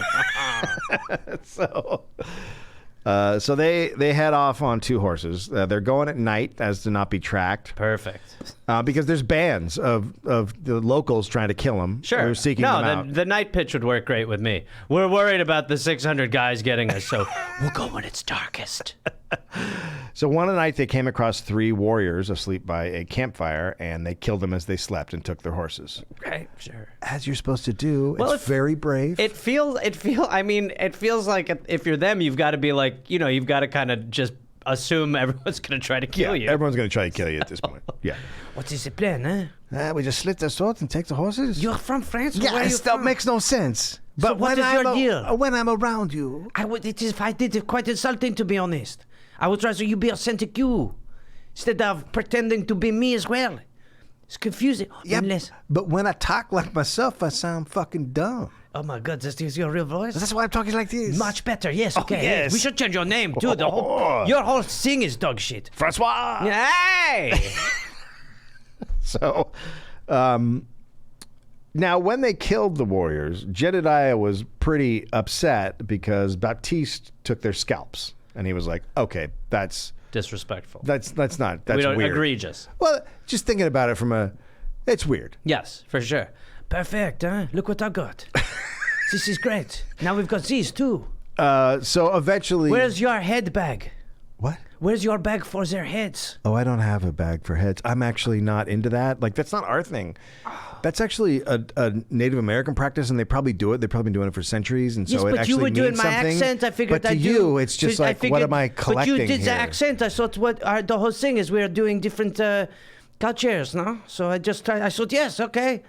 Speaker 2: So they head off on two horses. They're going at night as to not be tracked.
Speaker 1: Perfect.
Speaker 2: Because there's bands of the locals trying to kill them.
Speaker 1: Sure.
Speaker 2: They're seeking them out.
Speaker 1: The night pitch would work great with me. We're worried about the 600 guys getting us, so we'll go when it's darkest.
Speaker 2: So one night they came across 3 warriors asleep by a campfire, and they killed them as they slept and took their horses.
Speaker 1: Right, sure.
Speaker 2: As you're supposed to do.
Speaker 1: Well,
Speaker 2: it's very brave.
Speaker 1: It feels like if you're them, you've got to be like, you've got to kind of just assume everyone's going to try to kill you.
Speaker 2: Everyone's going to try to kill you at this point. Yeah.
Speaker 1: What is the plan, huh?
Speaker 2: We just slit their throats and take the horses.
Speaker 1: You're from France?
Speaker 2: Yeah, that makes no sense.
Speaker 1: But what is your deal?
Speaker 2: When I'm around you.
Speaker 1: It's quite insulting, to be honest. I would rather you be authentic you, instead of pretending to be me as well. It's confusing.
Speaker 2: Yeah, but when I talk like myself, I sound fucking dumb.
Speaker 1: Oh my God, this is your real voice?
Speaker 2: That's why I'm talking like this.
Speaker 1: Much better, yes, okay.
Speaker 2: Oh, yes.
Speaker 1: We should change your name, too. Your whole thing is dog shit.
Speaker 2: Francois!
Speaker 1: Hey!
Speaker 2: So, now when they killed the warriors, Jedidiah was pretty upset because Baptiste took their scalps. And he was like, okay, that's...
Speaker 1: disrespectful.
Speaker 2: That's not, that's
Speaker 1: we don't
Speaker 2: weird.
Speaker 1: Egregious.
Speaker 2: Well, just thinking about it it's weird.
Speaker 1: Yes, for sure. Perfect, huh? Look what I got. This is great. Now we've got these, too.
Speaker 2: So eventually...
Speaker 1: Where's your head bag?
Speaker 2: What?
Speaker 1: Where's your bag for their heads?
Speaker 2: Oh, I don't have a bag for heads. I'm actually not into that. Like, that's not our thing. That's actually a Native American practice, and they probably do it. They've probably been doing it for centuries, and so it actually means something. Yes, but you were doing my
Speaker 1: accent. I figured
Speaker 2: but to you, it's just like, what am I collecting here?
Speaker 1: But you did the accent. I thought the whole thing is we are doing different cultures, no? So I thought, yes, okay.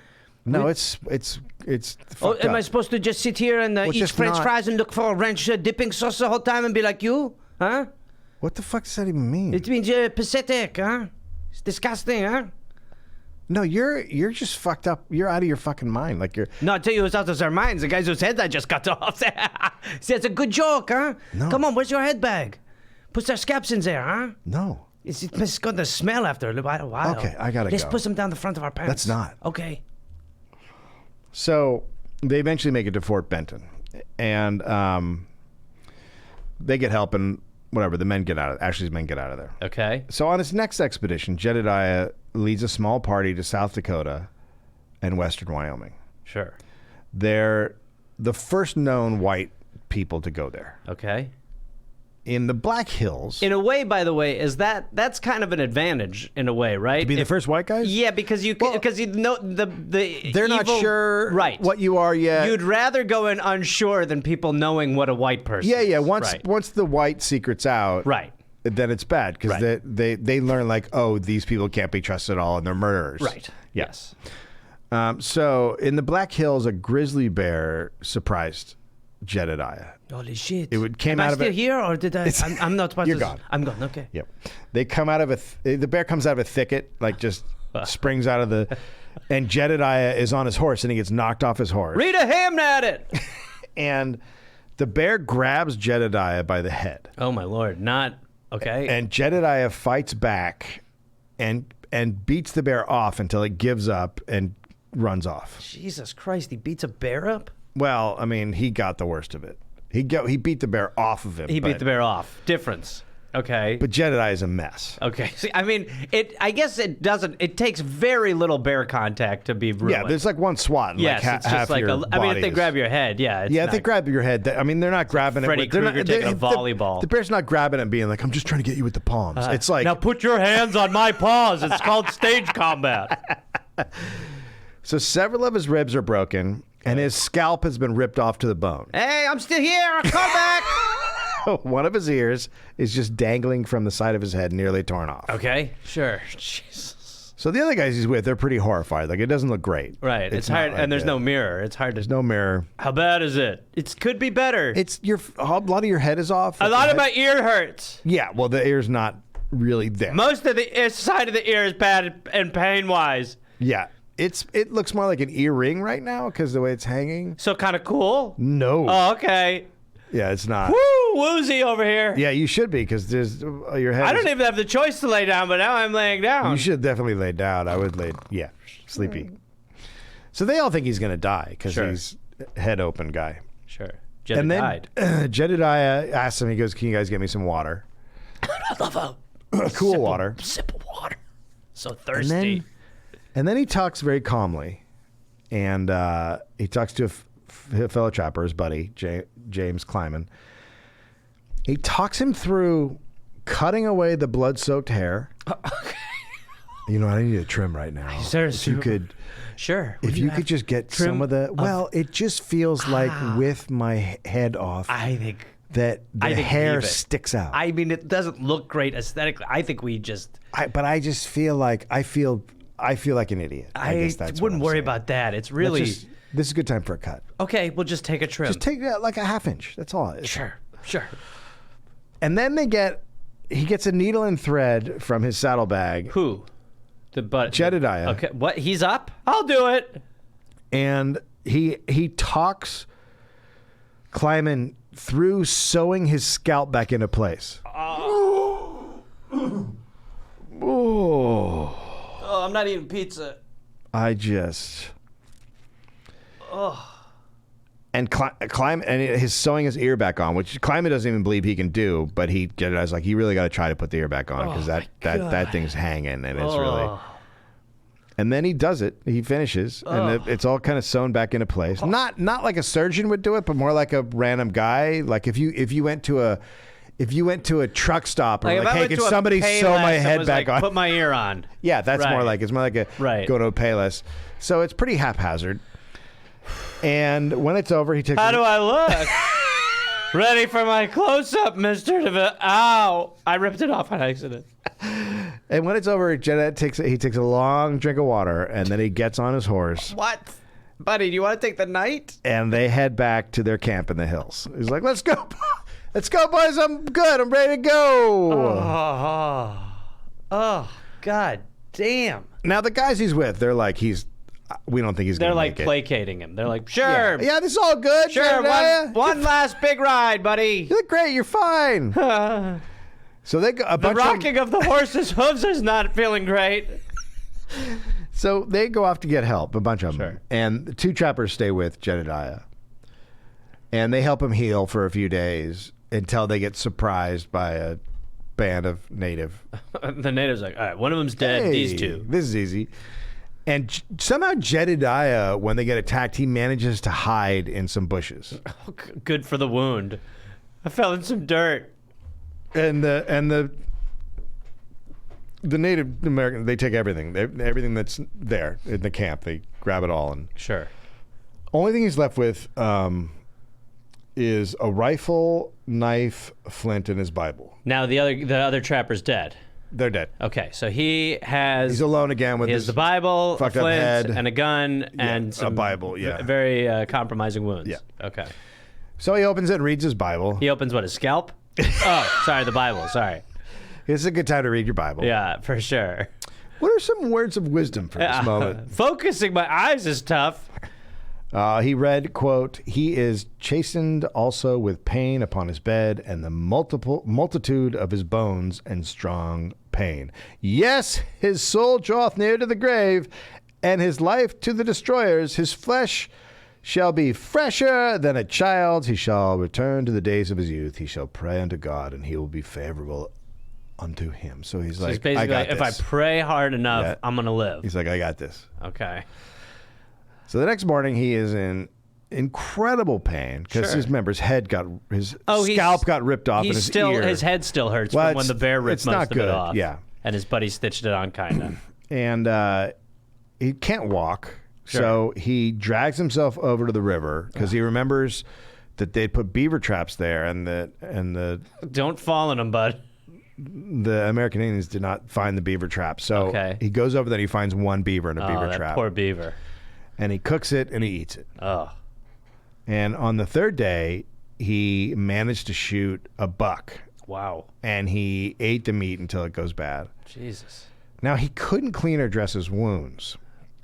Speaker 2: No, it's fucked
Speaker 1: am
Speaker 2: up.
Speaker 1: I supposed to just sit here and eat French fries and look for ranch dipping sauce the whole time and be like you, huh?
Speaker 2: What the fuck does that even mean?
Speaker 1: It means pathetic, huh? It's disgusting, huh?
Speaker 2: No, you're just fucked up. You're out of your fucking mind. Like you're.
Speaker 1: No, I tell you, it's out of their minds. The guys whose heads I just cut off. See, it's a good joke, huh?
Speaker 2: No.
Speaker 1: Come on, where's your head bag? Put their scalps in there, huh?
Speaker 2: No.
Speaker 1: It's going to smell after a while.
Speaker 2: Okay, I gotta go.
Speaker 1: Let's put them down the front of our pants.
Speaker 2: Let's not.
Speaker 1: Okay.
Speaker 2: So they eventually make it to Fort Benton, and they get help and. Whatever, Ashley's men get out of there.
Speaker 1: Okay.
Speaker 2: So on his next expedition, Jedidiah leads a small party to South Dakota and western Wyoming.
Speaker 1: Sure.
Speaker 2: They're the first known white people to go there.
Speaker 1: Okay.
Speaker 2: In the Black Hills.
Speaker 1: In a way, by the way, that's kind of an advantage in a way, right?
Speaker 2: To be the first white guys?
Speaker 1: Yeah, because you know the
Speaker 2: they're not sure what you are yet.
Speaker 1: You'd rather go in unsure than people knowing what a white person is.
Speaker 2: Yeah. Once the white secret's out,
Speaker 1: right,
Speaker 2: then it's bad because they learn like, oh, these people can't be trusted at all and they're murderers.
Speaker 1: Right. Yes.
Speaker 2: So in the Black Hills, a grizzly bear surprised Jedidiah.
Speaker 1: Holy shit!
Speaker 2: Am
Speaker 1: I still here, or did I? I'm not part
Speaker 2: You're
Speaker 1: of
Speaker 2: gone.
Speaker 1: I'm gone. Okay.
Speaker 2: Yep. They come out of the bear comes out of a thicket, like just springs out of the, and Jedidiah is on his horse and he gets knocked off his horse.
Speaker 1: Read a hymn at it.
Speaker 2: And the bear grabs Jedidiah by the head.
Speaker 1: Oh my lord! Not Okay.
Speaker 2: And Jedidiah fights back and beats the bear off until it gives up and runs off.
Speaker 1: Jesus Christ, he beats a bear up?
Speaker 2: Well, I mean, he got the worst of it. He beat the bear off of him.
Speaker 1: He beat the bear off. Difference. Okay.
Speaker 2: But Jedidiah is a mess.
Speaker 1: Okay. See, I mean, I guess it doesn't. It takes very little bear contact to be ruined.
Speaker 2: Yeah, there's like one swat. And
Speaker 1: yes,
Speaker 2: like
Speaker 1: it's just
Speaker 2: half
Speaker 1: like
Speaker 2: your
Speaker 1: I mean, if they
Speaker 2: body
Speaker 1: grab your head, yeah.
Speaker 2: if they grab your head, I mean, they're not grabbing
Speaker 1: Freddy
Speaker 2: it. They're
Speaker 1: Krueger taking a volleyball.
Speaker 2: The bear's not grabbing it and being like, I'm just trying to get you with the palms. It's like,
Speaker 1: now put your hands on my paws. It's called stage combat.
Speaker 2: So several of his ribs are broken, and his scalp has been ripped off to the bone.
Speaker 1: Hey, I'm still here. I'll come back.
Speaker 2: One of his ears is just dangling from the side of his head, nearly torn off.
Speaker 1: Okay, sure. Jesus.
Speaker 2: So the other guys he's with, they're pretty horrified. Like, it doesn't look great.
Speaker 1: Right. It's hard, and there's no mirror. It's hard to.
Speaker 2: There's no mirror.
Speaker 1: How bad is it? It could be better.
Speaker 2: It's a lot of your head is off.
Speaker 1: A lot of my ear hurts.
Speaker 2: Yeah, well, the ear's not really there.
Speaker 1: Most of the side of the ear is bad and pain-wise.
Speaker 2: Yeah. It looks more like an earring right now because the way it's hanging.
Speaker 1: So kind of cool.
Speaker 2: No.
Speaker 1: Oh, okay.
Speaker 2: Yeah, it's not.
Speaker 1: Woo, woozy over here.
Speaker 2: Yeah, you should be because there's your head.
Speaker 1: I don't even have the choice to lay down, but now I'm laying down.
Speaker 2: You should definitely lay down. I would lay. Yeah, sleepy. So they all think he's gonna die because he's head open guy.
Speaker 1: Sure.
Speaker 2: And then
Speaker 1: died.
Speaker 2: Jedidiah asks him. He goes, "Can you guys get me some water?
Speaker 1: I love a
Speaker 2: Cool water.
Speaker 1: Sip of water. So thirsty.
Speaker 2: And then he talks very calmly, and he talks to a fellow trapper, his buddy, James Kleiman. He talks him through cutting away the blood-soaked hair. You know, I need a trim right now. If you could,
Speaker 1: sure.
Speaker 2: If you could just get some of the, well, it just feels like with my head off,
Speaker 1: I think
Speaker 2: that the hair sticks out.
Speaker 1: I mean, it doesn't look great aesthetically. I think we just.
Speaker 2: But I just feel like I feel like an idiot. I guess that's
Speaker 1: wouldn't
Speaker 2: what I'm
Speaker 1: worry
Speaker 2: saying.
Speaker 1: About that. It's really.
Speaker 2: This is a good time for a cut.
Speaker 1: Okay, we'll just take a trim.
Speaker 2: Just take like a half inch. That's all.
Speaker 1: Sure.
Speaker 2: And then he gets a needle and thread from his saddlebag.
Speaker 1: Who?
Speaker 2: Jedidiah.
Speaker 1: Okay, what? He's up? I'll do it.
Speaker 2: And he talks Kleiman through sewing his scalp back into place.
Speaker 1: Oh, I'm not eating pizza.
Speaker 2: And Kleiman, and he's sewing his ear back on, which Kleiman doesn't even believe he can do, but Jedidiah's like, you really got to try to put the ear back on because that thing's hanging, and it's really. And then he does it. He finishes, and it's all kind of sewn back into place. Not like a surgeon would do it, but more like a random guy. Like if you went to a truck stop and like, hey, can somebody sew my head back on?
Speaker 1: Put my ear on.
Speaker 2: Yeah, that's more like it's more like a go to a Payless. So it's pretty haphazard. And when it's over, he takes.
Speaker 1: How do I look? Ready for my close-up, Mr. DeVille. Ow! I ripped it off on accident.
Speaker 2: And when it's over, Jedidiah takes a long drink of water, and then he gets on his horse.
Speaker 1: What? Buddy, do you want to take the night?
Speaker 2: And they head back to their camp in the hills. He's like, let's go. Let's go, boys. I'm good. I'm ready to go.
Speaker 1: Oh, God damn.
Speaker 2: Now, the guys he's with, they're like, we don't think he's going to make it.
Speaker 1: They're like placating him. They're like, sure.
Speaker 2: Yeah, this is all good.
Speaker 1: Sure, one last big ride, buddy.
Speaker 2: You look great. You're fine. So they go,
Speaker 1: the rocking of the horse's hooves is not feeling great.
Speaker 2: So they go off to get help, a bunch of them. And the two trappers stay with Jedidiah. And they help him heal for a few days until they get surprised by a band of native.
Speaker 1: The native's like, all right, one of them's dead, these two.
Speaker 2: This is easy. And somehow Jedidiah, when they get attacked, he manages to hide in some bushes.
Speaker 1: Oh, good for the wound. I fell in some dirt.
Speaker 2: And the Native American, they take everything. Everything that's there in the camp, they grab it all. And only thing he's left with is a rifle, knife, flint, and his Bible.
Speaker 1: Now the other trapper's dead.
Speaker 2: They're dead.
Speaker 1: Okay, so he's
Speaker 2: alone again with
Speaker 1: the Bible, a flint,
Speaker 2: head,
Speaker 1: and a gun, and some
Speaker 2: a Bible.
Speaker 1: Very compromising wounds.
Speaker 2: Yeah.
Speaker 1: Okay.
Speaker 2: So he opens it and reads his Bible.
Speaker 1: He opens his scalp? Oh, sorry, the Bible. Sorry.
Speaker 2: It's a good time to read your Bible.
Speaker 1: Yeah, for sure.
Speaker 2: What are some words of wisdom for this moment?
Speaker 1: Focusing my eyes is tough.
Speaker 2: He read, quote, "He is chastened also with pain upon his bed, and the multitude of his bones and strong pain. Yes, his soul draweth near to the grave, and his life to the destroyers. His flesh shall be fresher than a child's. He shall return to the days of his youth. He shall pray unto God, and he will be favorable unto him." So he's like,
Speaker 1: basically
Speaker 2: I got
Speaker 1: like,
Speaker 2: this.
Speaker 1: if I pray hard enough, I'm going to live.
Speaker 2: He's like, I got this.
Speaker 1: Okay.
Speaker 2: So the next morning, he is in incredible pain because his scalp got ripped off in his ear.
Speaker 1: His head still hurts from when the bear ripped most of it off.
Speaker 2: Yeah.
Speaker 1: And his buddy stitched it on, kind of.
Speaker 2: And he can't walk. So he drags himself over to the river because he remembers that they'd put beaver traps there, and the
Speaker 1: Don't fall in them, bud.
Speaker 2: The American Indians did not find the beaver traps. So he goes over there and he finds one beaver in a beaver trap.
Speaker 1: Poor beaver.
Speaker 2: And he cooks it and he eats it.
Speaker 1: Oh.
Speaker 2: And on the third day, he managed to shoot a buck.
Speaker 1: Wow.
Speaker 2: And he ate the meat until it goes bad.
Speaker 1: Jesus.
Speaker 2: Now, he couldn't clean or dress his wounds.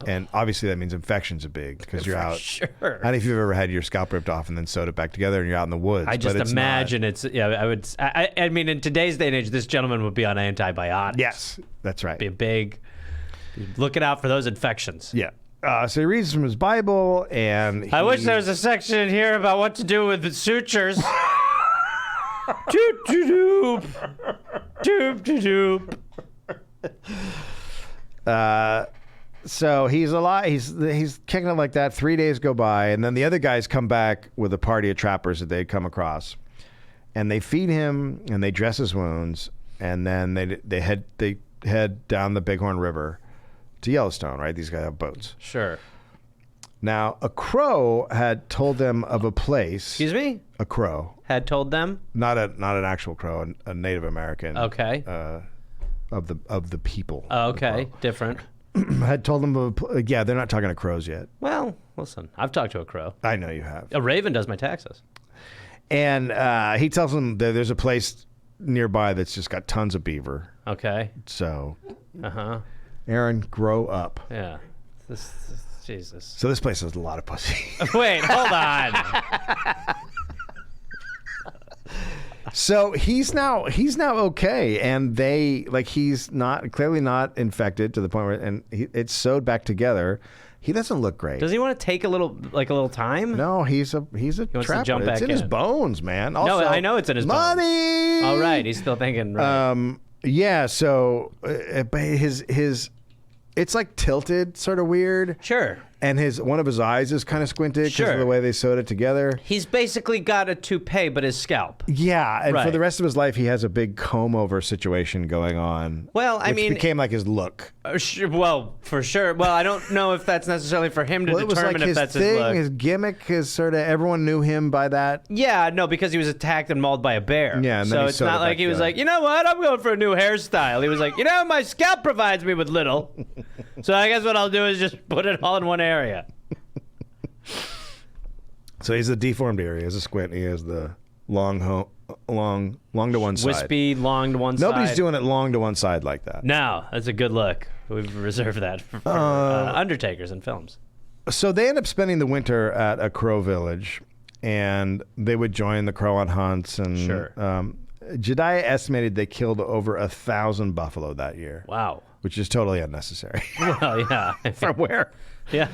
Speaker 2: And obviously that means infections are big because you're out.
Speaker 1: Sure.
Speaker 2: I don't know if you've ever had your scalp ripped off and then sewed it back together and you're out in the woods.
Speaker 1: I just imagine I mean, in today's day and age, this gentleman would be on antibiotics.
Speaker 2: Yes, that's right.
Speaker 1: Be looking out for those infections.
Speaker 2: Yeah. So he reads from his Bible, and
Speaker 1: I wish there was a section in here about what to do with the sutures. Doop doop doop doop doop.
Speaker 2: So he's alive. He's kicking it like that. 3 days go by, and then the other guys come back with a party of trappers that they'd come across, and they feed him and they dress his wounds, and then they head down the Bighorn River to Yellowstone. Right? These guys have boats.
Speaker 1: Sure.
Speaker 2: Now, a crow had told them of a place.
Speaker 1: Excuse me?
Speaker 2: A crow
Speaker 1: had told them?
Speaker 2: Not an actual crow, a Native American.
Speaker 1: Okay.
Speaker 2: Of the people.
Speaker 1: Oh, okay. Different.
Speaker 2: Had told them of they're not talking to crows yet.
Speaker 1: Well, listen, I've talked to a crow.
Speaker 2: I know you have.
Speaker 1: A raven does my taxes.
Speaker 2: And he tells them that there's a place nearby that's just got tons of beaver.
Speaker 1: Okay.
Speaker 2: So,
Speaker 1: Aaron,
Speaker 2: grow up.
Speaker 1: Yeah. Jesus.
Speaker 2: So this place has a lot of pussy.
Speaker 1: Wait, hold on.
Speaker 2: So he's now okay, and he's clearly not infected to the point where it's sewed back together. He doesn't look great.
Speaker 1: Does he want to take a little time?
Speaker 2: No, he's a trapper.
Speaker 1: Jump back
Speaker 2: it's in his bones, man. Also,
Speaker 1: no, I know it's in his
Speaker 2: money.
Speaker 1: Bones. Oh, right. He's still thinking. Right.
Speaker 2: Yeah. So, his it's like tilted, sort of weird.
Speaker 1: Sure.
Speaker 2: And one of his eyes is kind of squinted because of the way they sewed it together.
Speaker 1: He's basically got a toupee, but his scalp.
Speaker 2: Yeah, and for the rest of his life, he has a big comb-over situation going on.
Speaker 1: Well, I mean,
Speaker 2: became like his look.
Speaker 1: Well, for sure. Well, I don't know if that's necessarily for him to determine if that's his look.
Speaker 2: His gimmick is sort of everyone knew him by that.
Speaker 1: Yeah, no, because he was attacked and mauled by a bear.
Speaker 2: Yeah, and
Speaker 1: so it's not like he was like, you know what, I'm going for a new hairstyle. He was like, my scalp provides me with little, so I guess what I'll do is just put it all in one area.
Speaker 2: So he's a deformed ear. He has a squint. He has the long to one side.
Speaker 1: Wispy, long to one side.
Speaker 2: Nobody's doing it long to one side like that.
Speaker 1: No, that's a good look. We've reserved that for undertakers in films.
Speaker 2: So they end up spending the winter at a crow village, and they would join the crow on hunts. And Jedidiah estimated they killed over 1,000 buffalo that year.
Speaker 1: Wow.
Speaker 2: Which is totally unnecessary.
Speaker 1: Well, yeah.
Speaker 2: From where?
Speaker 1: Yeah.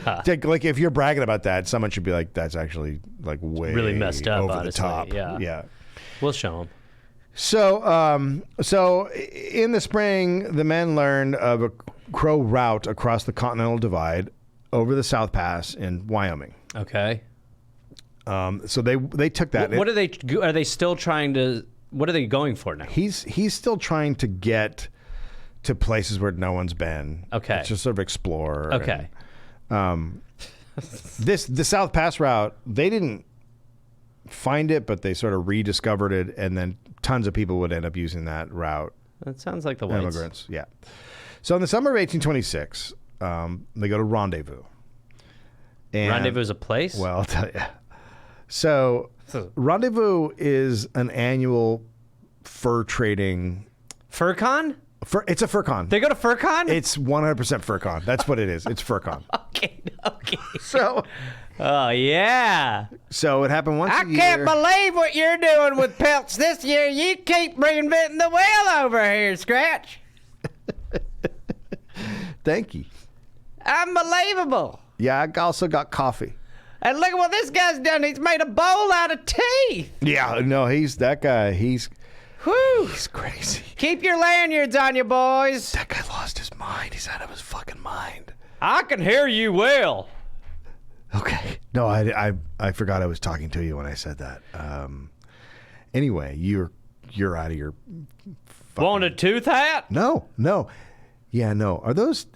Speaker 2: Like if you're bragging about that, someone should be like, "That's actually like way
Speaker 1: really messed up,
Speaker 2: over
Speaker 1: honestly.
Speaker 2: the top."
Speaker 1: Yeah. We'll show them.
Speaker 2: So in the spring, the men learned of a crow route across the Continental Divide over the South Pass in Wyoming.
Speaker 1: Okay.
Speaker 2: So they took that.
Speaker 1: What are they still trying to? What are they going for now?
Speaker 2: He's still trying to get to places where no one's been.
Speaker 1: Okay.
Speaker 2: Just sort of explore.
Speaker 1: Okay.
Speaker 2: The South Pass route, they didn't find it, but they sort of rediscovered it, and then tons of people would end up using that route.
Speaker 1: That sounds like the whites.
Speaker 2: Immigrants, yeah. So in the summer of 1826, they go to Rendezvous. And,
Speaker 1: Rendezvous is a place?
Speaker 2: Well, I'll tell you. So Rendezvous is an annual fur trading...
Speaker 1: FurCon?
Speaker 2: It's a FurCon.
Speaker 1: They go to FurCon?
Speaker 2: It's 100% FurCon. That's what it is. It's FurCon.
Speaker 1: Okay.
Speaker 2: So,
Speaker 1: Oh, yeah.
Speaker 2: so it happened once a year.
Speaker 1: I can't believe what you're doing with pelts this year. You keep reinventing the wheel over here, Scratch.
Speaker 2: Thank you.
Speaker 1: Unbelievable.
Speaker 2: Yeah, I also got coffee.
Speaker 1: And look at what this guy's done. He's made a bowl out of teeth.
Speaker 2: Yeah, no, that guy. He's crazy.
Speaker 1: Keep your lanyards on you, boys.
Speaker 2: That guy lost his mind. He's out of his fucking mind.
Speaker 1: I can hear you well.
Speaker 2: Okay. No, I forgot I was talking to you when I said that. Anyway, you're out of your fucking...
Speaker 1: Want a tooth hat?
Speaker 2: No. Yeah, no. Are those...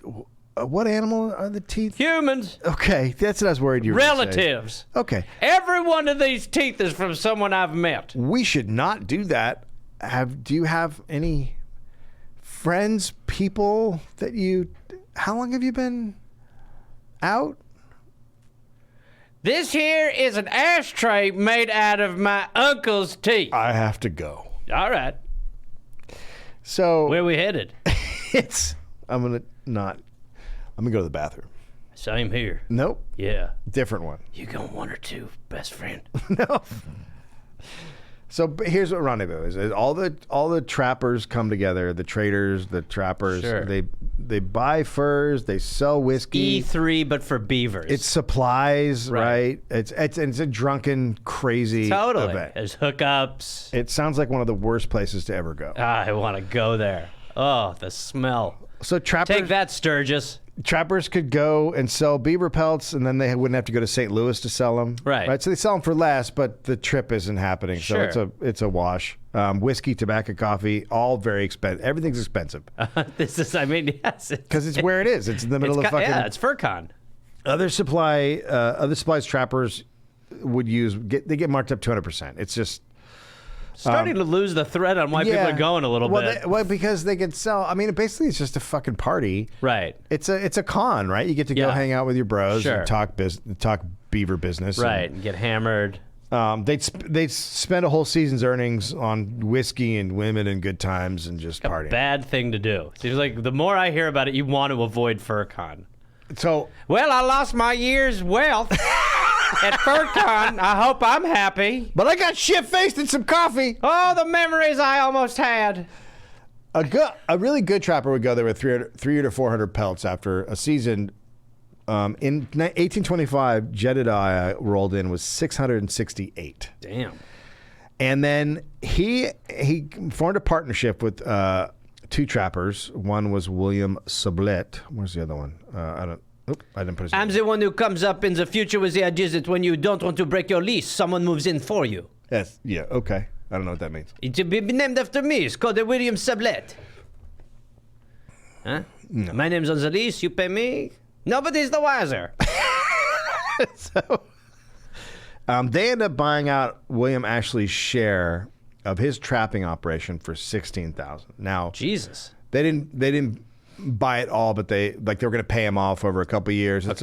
Speaker 2: What animal are the teeth?
Speaker 1: Humans.
Speaker 2: Okay, that's what I was worried you were gonna say.
Speaker 1: Relatives.
Speaker 2: Okay.
Speaker 1: Every one of these teeth is from someone I've met.
Speaker 2: We should not do that. Do you have any friends, people that you... How long have you been out?
Speaker 1: This here is an ashtray made out of my uncle's teeth.
Speaker 2: I have to go.
Speaker 1: All right.
Speaker 2: So...
Speaker 1: Where we headed?
Speaker 2: I'm going to go to the bathroom.
Speaker 1: Same here.
Speaker 2: Nope.
Speaker 1: Yeah.
Speaker 2: Different one.
Speaker 1: You going one or two, best friend?
Speaker 2: No. So here's what rendezvous is. All the trappers come together. The traders, the trappers.
Speaker 1: Sure.
Speaker 2: They buy furs. They sell whiskey.
Speaker 1: E3, but for beavers.
Speaker 2: It's supplies, right? It's a drunken, crazy
Speaker 1: totally.
Speaker 2: event.
Speaker 1: There's hookups.
Speaker 2: It sounds like one of the worst places to ever go.
Speaker 1: I want to go there. Oh, the smell.
Speaker 2: So
Speaker 1: Take that, Sturgis.
Speaker 2: Trappers could go and sell beaver pelts, and then they wouldn't have to go to St. Louis to sell them.
Speaker 1: Right.
Speaker 2: So they sell them for less, but the trip isn't happening.
Speaker 1: Sure.
Speaker 2: So it's a wash. Whiskey, tobacco, coffee, all very expensive. Everything's expensive.
Speaker 1: Yes.
Speaker 2: Because it's where it is. It's in the middle of fucking...
Speaker 1: Yeah, it's FurCon.
Speaker 2: Other supplies trappers would use, they get marked up 200%. It's just...
Speaker 1: Starting to lose the thread on why people are going a little bit.
Speaker 2: Because they can sell. I mean, basically, it's just a fucking party.
Speaker 1: Right.
Speaker 2: It's a con, right? You get to go hang out with your bros and talk beaver business.
Speaker 1: Right. And get hammered.
Speaker 2: They'd spend a whole season's earnings on whiskey and women and good times and just partying.
Speaker 1: Bad thing to do. Seems like the more I hear about it, you want to avoid FurCon.
Speaker 2: So,
Speaker 1: well, I lost my year's wealth at FurCon. I hope I'm happy.
Speaker 2: But I got shit-faced and some coffee.
Speaker 1: Oh, the memories I almost had.
Speaker 2: A really good trapper would go there with 300 to 400 pelts after a season. In 1825, Jedidiah rolled in with 668.
Speaker 1: Damn.
Speaker 2: And then he formed a partnership with two trappers. One was William Sublette. Where's the other one? I didn't put his name.
Speaker 1: I'm the one who comes up in the future with the idea that when you don't want to break your lease, someone moves in for you.
Speaker 2: Yes. Yeah. Okay. I don't know what that means.
Speaker 1: It will be named after me. It's called the William Sublette. Huh? No. My name's on the lease. You pay me. Nobody's the wiser.
Speaker 2: So, they end up buying out William Ashley's share of his trapping operation for $16,000. Now,
Speaker 1: Jesus,
Speaker 2: they didn't buy it all, but they were going to pay him off over a couple of years. It's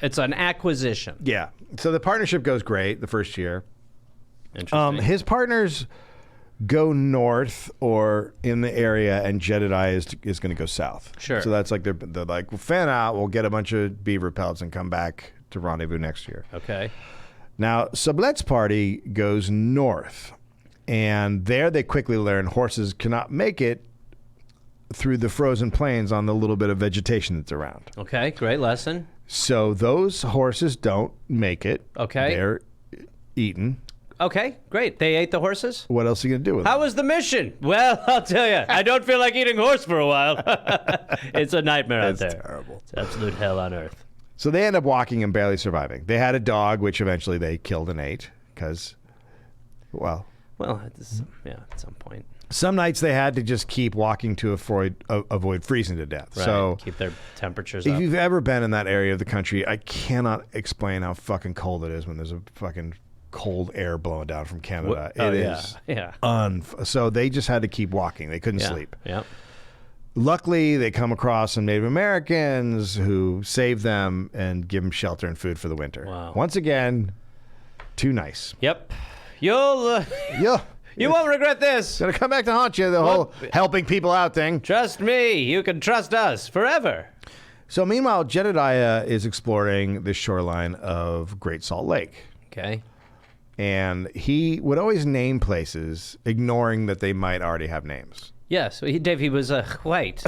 Speaker 1: it's an acquisition.
Speaker 2: Yeah. So the partnership goes great the first year.
Speaker 1: Interesting.
Speaker 2: His partners go north or in the area, and Jedidiah is going to go south.
Speaker 1: Sure.
Speaker 2: So that's like they're like, we'll fan out, we'll get a bunch of beaver pelts and come back to rendezvous next year.
Speaker 1: Okay.
Speaker 2: Now, Sublette's party goes north, and there they quickly learn horses cannot make it through the frozen plains on the little bit of vegetation that's around.
Speaker 1: Okay, great lesson.
Speaker 2: So those horses don't make it.
Speaker 1: Okay.
Speaker 2: They're eaten.
Speaker 1: Okay, great. They ate the horses?
Speaker 2: What else are you going to do with them?
Speaker 1: How was the mission? Well, I'll tell you, I don't feel like eating horse for a while. It's a nightmare out there.
Speaker 2: It's terrible.
Speaker 1: It's absolute hell on earth.
Speaker 2: So they end up walking and barely surviving. They had a dog, which eventually they killed and ate because, well,
Speaker 1: at some point.
Speaker 2: Some nights they had to just keep walking to avoid freezing to death.
Speaker 1: Right.
Speaker 2: So
Speaker 1: Keep their temperatures
Speaker 2: if
Speaker 1: up.
Speaker 2: you've ever been in that area of the country, I cannot explain how fucking cold it is when there's a fucking cold air blowing down from Canada. It is. So they just had to keep walking. They couldn't sleep.
Speaker 1: Yeah.
Speaker 2: Luckily, they come across some Native Americans who save them and give them shelter and food for the winter.
Speaker 1: Wow.
Speaker 2: Once again, too nice.
Speaker 1: Yep. You'll You won't regret this.
Speaker 2: It's gonna come back to haunt you, the whole helping people out thing.
Speaker 1: Trust me. You can trust us forever.
Speaker 2: So meanwhile, Jedidiah is exploring the shoreline of Great Salt Lake.
Speaker 1: Okay.
Speaker 2: And he would always name places, ignoring that they might already have names.
Speaker 1: Yes, Dave, he was white.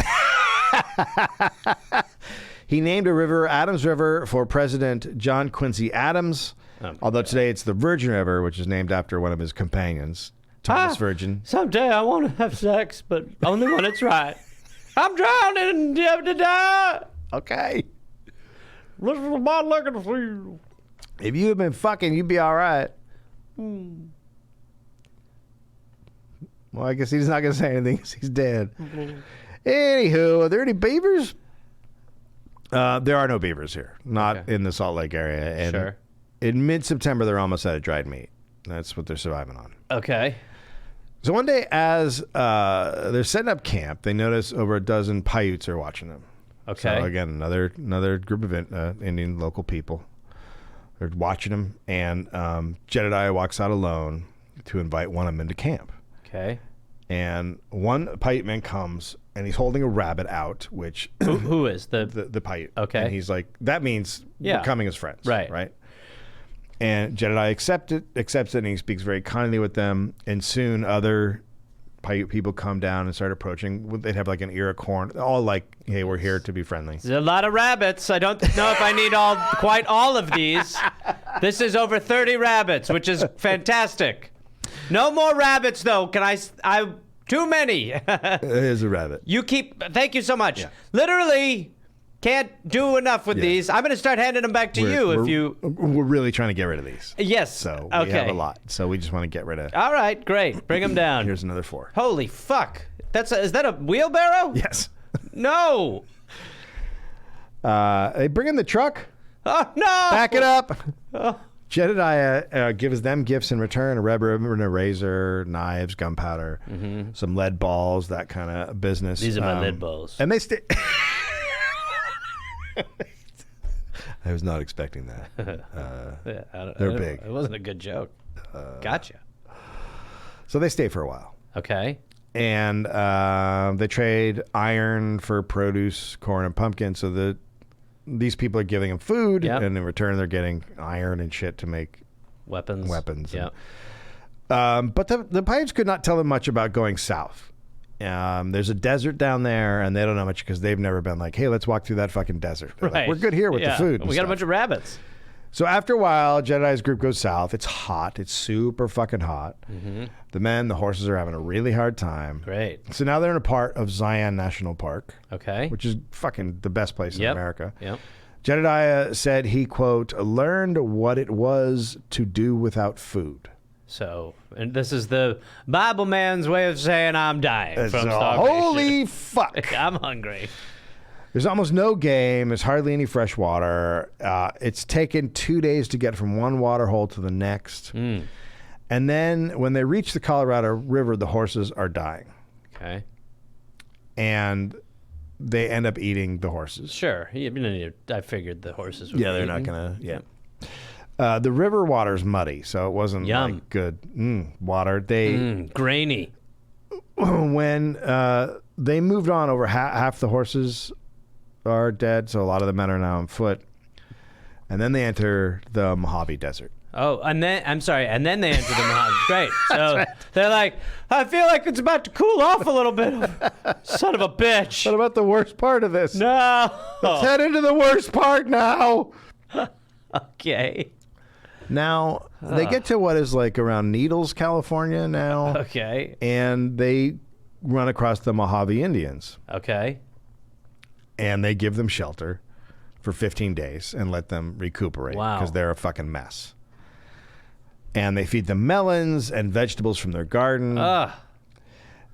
Speaker 2: He named a river, Adams River, for President John Quincy Adams. Although today it's the Virgin River, which is named after one of his companions, Thomas Virgin.
Speaker 1: Someday I want to have sex, but only when it's right. I'm drowning, Jedidiah.
Speaker 2: Okay.
Speaker 1: This is my looking for you.
Speaker 2: If you had been fucking, you'd be all right. Well, I guess he's not going to say anything because he's dead. Anywho, are there any beavers? There are no beavers here. Not in the Salt Lake area. And
Speaker 1: Sure.
Speaker 2: in mid-September, they're almost out of dried meat. That's what they're surviving on.
Speaker 1: Okay.
Speaker 2: So one day, as they're setting up camp, they notice over a dozen Paiutes are watching them.
Speaker 1: Okay.
Speaker 2: So again, another group of Indian local people. They're watching them, and Jedidiah walks out alone to invite one of them into camp.
Speaker 1: Okay.
Speaker 2: And one Paiute man comes, and he's holding a rabbit out, which
Speaker 1: Who is the
Speaker 2: Paiute?
Speaker 1: Okay.
Speaker 2: And he's like, that means we're coming as friends,
Speaker 1: Right.
Speaker 2: Right. And Jedidiah accepts it, and he speaks very kindly with them. And soon, other Paiute people come down and start approaching. They'd have like an ear of corn, all like, "Hey, we're here to be friendly."
Speaker 1: There's a lot of rabbits. I don't know if I need quite all of these. This is over 30 rabbits, which is fantastic. No more rabbits, though. Can I too many.
Speaker 2: There's a rabbit.
Speaker 1: Thank you so much.
Speaker 2: Yeah.
Speaker 1: Literally can't do enough with these. I'm going to start handing them back to
Speaker 2: We're really trying to get rid of these.
Speaker 1: Yes.
Speaker 2: So we have a lot. So we just want to get rid of.
Speaker 1: All right, great. Bring them down.
Speaker 2: Here's another 4.
Speaker 1: Holy fuck. Is that a wheelbarrow?
Speaker 2: Yes.
Speaker 1: No.
Speaker 2: They bring in the truck.
Speaker 1: Oh, no.
Speaker 2: Back it up.
Speaker 1: Oh.
Speaker 2: Jedidiah gives them gifts in return: a rubber and a razor, knives, gunpowder, some lead balls, that kind of business.
Speaker 1: These are my lead balls.
Speaker 2: And they stay. I was not expecting that. They're big.
Speaker 1: It wasn't a good joke. Gotcha.
Speaker 2: So they stay for a while.
Speaker 1: Okay.
Speaker 2: And they trade iron for produce, corn, and pumpkin. So these people are giving them food, and in return they're getting iron and shit to make
Speaker 1: weapons.
Speaker 2: Yeah. But the Paiutes could not tell them much about going south. There's a desert down there, and they don't know much because they've never been like, "Hey, let's walk through that fucking desert." They're like, we're good here with the food.
Speaker 1: We got a bunch of rabbits.
Speaker 2: So after a while, Jedidiah's group goes south. It's hot. It's super fucking hot. The men, the horses are having a really hard time.
Speaker 1: Great.
Speaker 2: So now they're in a part of Zion National Park.
Speaker 1: Okay.
Speaker 2: Which is fucking the best place in America.
Speaker 1: Yep.
Speaker 2: Jedidiah said he, quote, learned what it was to do without food.
Speaker 1: So, and this is the Bible man's way of saying I'm dying from starvation.
Speaker 2: Holy fuck.
Speaker 1: I'm hungry.
Speaker 2: There's almost no game. There's hardly any fresh water. It's taken 2 days to get from one water hole to the next. And then when they reach the Colorado River, the horses are dying.
Speaker 1: Okay.
Speaker 2: And they end up eating the horses.
Speaker 1: Sure. I figured the horses would be
Speaker 2: they're
Speaker 1: eaten.
Speaker 2: not going to, the river water's muddy, so it wasn't like good water.
Speaker 1: Grainy.
Speaker 2: When they moved on, over half the horses are dead, so a lot of the men are now on foot. And then they enter the Mojave Desert.
Speaker 1: Oh, and then they enter the Mojave. Great. So they're like, I feel like it's about to cool off a little bit. Son of a bitch.
Speaker 2: What about the worst part of this?
Speaker 1: No.
Speaker 2: Let's head into the worst part now.
Speaker 1: Okay.
Speaker 2: Now, they get to what is like around Needles, California now.
Speaker 1: Okay.
Speaker 2: And they run across the Mojave Indians.
Speaker 1: Okay.
Speaker 2: And they give them shelter for 15 days and let them recuperate.
Speaker 1: Wow.
Speaker 2: Because they're a fucking mess. And they feed them melons and vegetables from their garden.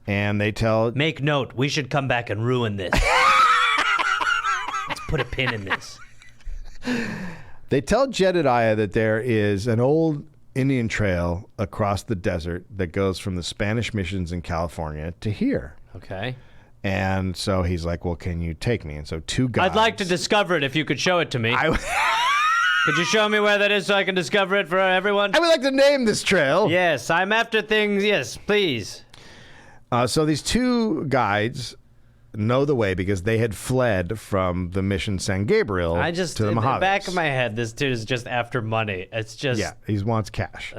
Speaker 2: And they tell...
Speaker 1: Make note, we should come back and ruin this. Let's put a pin in this.
Speaker 2: They tell Jedidiah that there is an old Indian trail across the desert that goes from the Spanish missions in California to here.
Speaker 1: Okay.
Speaker 2: And so he's like, well, can you take me? And so 2 guys...
Speaker 1: I'd like to discover it if you could show it to me. Could you show me where that is so I can discover it for everyone?
Speaker 2: I would like to name this trail.
Speaker 1: Yes, I'm after things. Yes, please.
Speaker 2: So these two guides know the way because they had fled from the mission San Gabriel
Speaker 1: I just,
Speaker 2: to the
Speaker 1: in the
Speaker 2: Mojaves.
Speaker 1: back of my head, this dude is just after money. It's just...
Speaker 2: Yeah, he wants cash.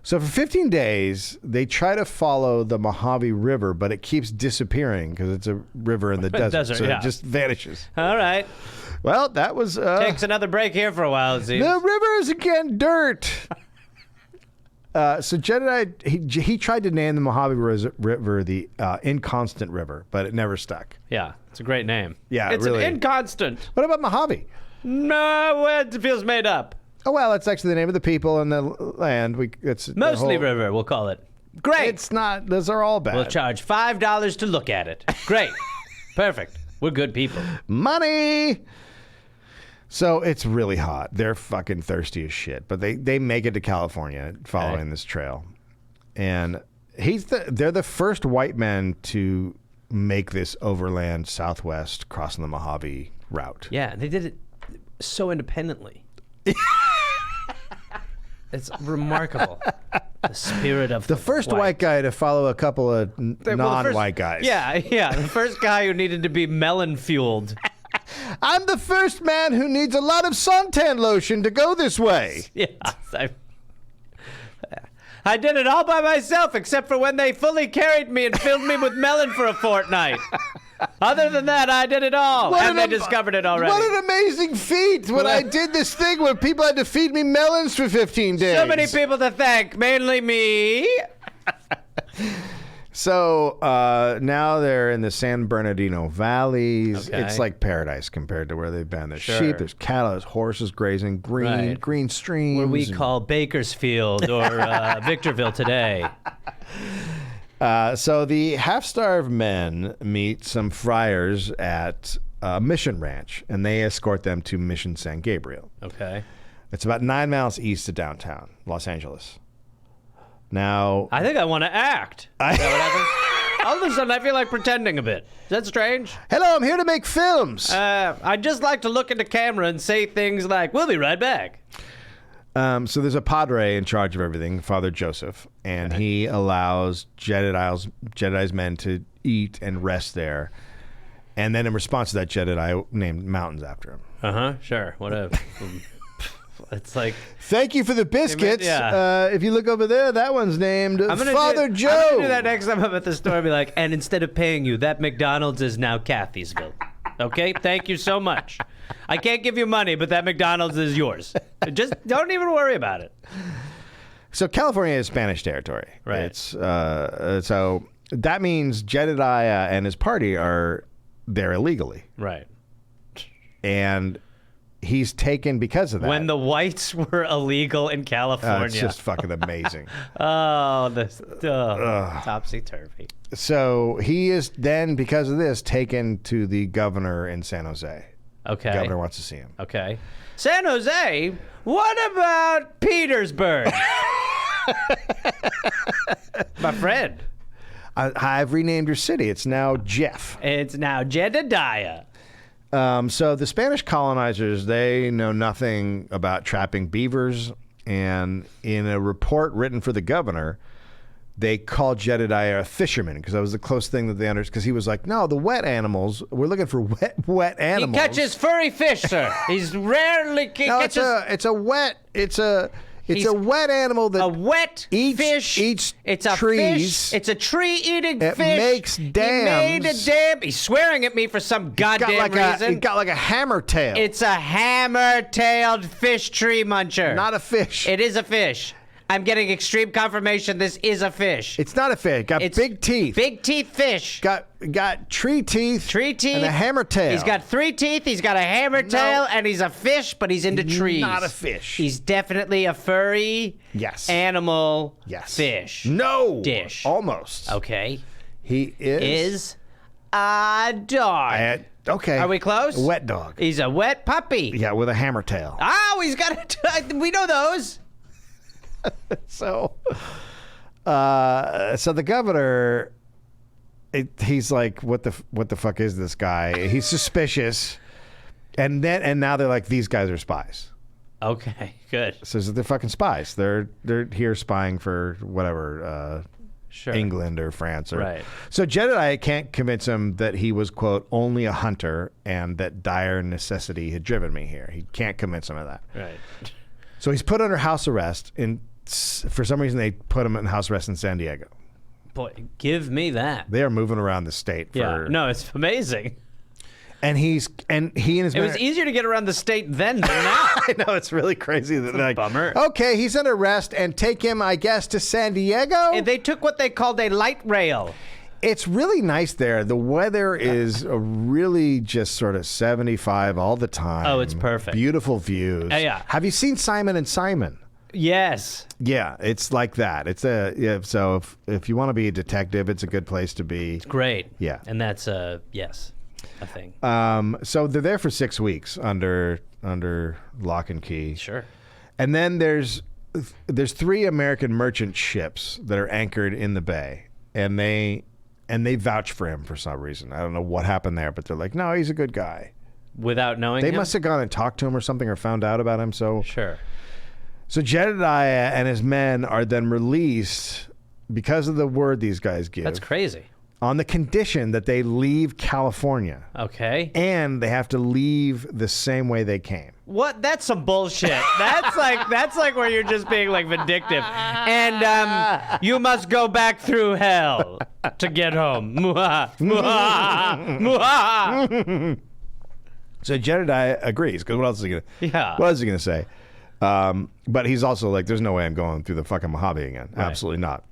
Speaker 2: So for 15 days, they try to follow the Mojave River, but it keeps disappearing because it's a river in the desert. So
Speaker 1: yeah.
Speaker 2: it just vanishes.
Speaker 1: All right.
Speaker 2: Well, that was...
Speaker 1: Takes another break here for a while, it seems.
Speaker 2: The river is again dirt. So Jedidiah, he tried to name the Mojave River the Inconstant River, but it never stuck.
Speaker 1: Yeah, it's a great name.
Speaker 2: Yeah,
Speaker 1: it's
Speaker 2: really.
Speaker 1: an inconstant.
Speaker 2: What about Mojave?
Speaker 1: No, it feels made up.
Speaker 2: Oh, well, it's actually the name of the people and the land. It's
Speaker 1: Mostly River, we'll call it. Great.
Speaker 2: It's not. Those are all bad.
Speaker 1: We'll charge $5 to look at it. Great. Perfect. We're good people.
Speaker 2: Money. So it's really hot. They're fucking thirsty as shit. But they make it to California following this trail. And they're the first white men to make this overland southwest crossing the Mojave route.
Speaker 1: Yeah, they did it so independently. It's remarkable. The spirit of
Speaker 2: The first white guy to follow a couple of non-white guys.
Speaker 1: Yeah. The first guy who needed to be melon-fueled.
Speaker 2: I'm the first man who needs a lot of suntan lotion to go this way.
Speaker 1: Yeah. I did it all by myself, except for when they fully carried me and filled me with melon for a fortnight. Other than that, I did it all. And they discovered it already.
Speaker 2: What an amazing feat when I did this thing where people had to feed me melons for 15 days.
Speaker 1: So many people to thank, mainly me.
Speaker 2: So now they're in the San Bernardino valleys.
Speaker 1: Okay.
Speaker 2: It's like paradise compared to where they've been. There's
Speaker 1: Sure.
Speaker 2: sheep, there's cattle, there's horses grazing, green streams.
Speaker 1: What we call Bakersfield or Victorville today.
Speaker 2: So the half-starved men meet some friars at a mission ranch, and they escort them to Mission San Gabriel.
Speaker 1: Okay.
Speaker 2: It's about 9 miles east of downtown Los Angeles. Now,
Speaker 1: I think I want to act. Is that what happened? All of a sudden, I feel like pretending a bit. Is that strange?
Speaker 2: hello, I'm here to make films.
Speaker 1: I'd just like to look at the camera and say things like, "We'll be right back."
Speaker 2: So there's a padre in charge of everything, Father Joseph, and he allows Jedidiah's men to eat and rest there. And then in response to that, Jedidiah named mountains after him.
Speaker 1: Sure. Whatever. It's like,
Speaker 2: Thank you for the biscuits.
Speaker 1: Yeah.
Speaker 2: If you look over there, that one's named Father Joe.
Speaker 1: I'm going to do that next time I'm at the store. Be like, and instead of paying you, that McDonald's is now Cathy'sville. Okay? Thank you so much. I can't give you money, but that McDonald's is yours. Just don't even worry about it.
Speaker 2: So California is Spanish territory.
Speaker 1: Right.
Speaker 2: It's so that means Jedidiah and his party are there illegally.
Speaker 1: Right.
Speaker 2: And he's taken because of that.
Speaker 1: When the whites were illegal in California.
Speaker 2: It's just fucking amazing.
Speaker 1: Topsy-turvy.
Speaker 2: So he is then, because of this, taken to the governor in San Jose.
Speaker 1: Okay.
Speaker 2: The governor wants to see him.
Speaker 1: Okay. San Jose? What about Petersburg? My friend.
Speaker 2: I've renamed your city. It's now Jeff.
Speaker 1: It's now Jedidiah.
Speaker 2: So the Spanish colonizers, they know nothing about trapping beavers. And in a report written for the governor, they called Jedidiah a fisherman because that was the close thing that they understood. Because he was like, no, the wet animals, we're looking for wet animals.
Speaker 1: He catches furry fish, sir. He's rarely catches...
Speaker 2: it's a wet animal that
Speaker 1: a wet fish.
Speaker 2: Eats
Speaker 1: it's a
Speaker 2: trees.
Speaker 1: Fish. It's a tree-eating
Speaker 2: It
Speaker 1: fish.
Speaker 2: makes dams.
Speaker 1: He made a dam. He's swearing at me for some goddamn reason.
Speaker 2: He's got like a hammer tail.
Speaker 1: It's a hammer-tailed fish tree muncher.
Speaker 2: Not a fish.
Speaker 1: It is a fish. I'm getting extreme confirmation this is a fish.
Speaker 2: It's not a fish. Got big teeth.
Speaker 1: Big teeth fish.
Speaker 2: Got tree teeth.
Speaker 1: Tree teeth.
Speaker 2: And a hammer tail.
Speaker 1: He's got 3 teeth. He's got a hammer tail, and he's a fish, but he's into trees.
Speaker 2: Not a fish.
Speaker 1: He's definitely a furry animal fish.
Speaker 2: No.
Speaker 1: Dish.
Speaker 2: Almost.
Speaker 1: Okay.
Speaker 2: He is
Speaker 1: a dog.
Speaker 2: Okay.
Speaker 1: Are we close?
Speaker 2: A wet dog.
Speaker 1: He's a wet puppy.
Speaker 2: Yeah, with a hammer tail.
Speaker 1: Oh, he's got we know those.
Speaker 2: So the governor, he's like, what the fuck is this guy? He's suspicious, and now they're like, these guys are spies.
Speaker 1: Okay, good.
Speaker 2: Says that they're fucking spies. They're here spying for whatever,
Speaker 1: Sure.
Speaker 2: England or France. Or,
Speaker 1: Right.
Speaker 2: So Jedidiah can't convince him that he was, quote, only a hunter and that dire necessity had driven me here. He can't convince him of that.
Speaker 1: Right.
Speaker 2: So he's put under house arrest. For some reason, they put him in house arrest in San Diego.
Speaker 1: Boy, give me that.
Speaker 2: They are moving around the state.
Speaker 1: Yeah. No, it's amazing.
Speaker 2: And he and his
Speaker 1: It was easier to get around the state then than now.
Speaker 2: I know, it's really crazy. That like,
Speaker 1: bummer.
Speaker 2: Okay, he's under arrest and take him, I guess, to San Diego.
Speaker 1: And they took what they called a light rail.
Speaker 2: It's really nice there. The weather is really just sort of 75 all the time.
Speaker 1: Oh, it's perfect.
Speaker 2: Beautiful views.
Speaker 1: Yeah.
Speaker 2: Have you seen Simon and Simon?
Speaker 1: Yes.
Speaker 2: Yeah, it's like that. So if you want to be a detective, it's a good place to be.
Speaker 1: Great.
Speaker 2: Yeah.
Speaker 1: And that's yes, a thing.
Speaker 2: So they're there for 6 weeks under lock and key.
Speaker 1: Sure.
Speaker 2: And then there's 3 American merchant ships that are anchored in the bay, and they vouch for him for some reason. I don't know what happened there, but they're like, no, he's a good guy.
Speaker 1: Without knowing
Speaker 2: They
Speaker 1: him?
Speaker 2: must have gone and talked to him or something, or found out about him. So
Speaker 1: Sure.
Speaker 2: Jedidiah and his men are then released because of the word these guys give.
Speaker 1: That's crazy.
Speaker 2: On the condition that they leave California.
Speaker 1: Okay.
Speaker 2: And they have to leave the same way they came.
Speaker 1: What? That's some bullshit. That's like where you're just being like vindictive. And you must go back through hell to get home. Muah, muah, muah.
Speaker 2: So Jedidiah agrees, because what else is he gonna?
Speaker 1: Yeah.
Speaker 2: What else is he gonna say? But he's also like, "There's no way I'm going through the fucking Mojave again.
Speaker 1: Right.
Speaker 2: Absolutely not."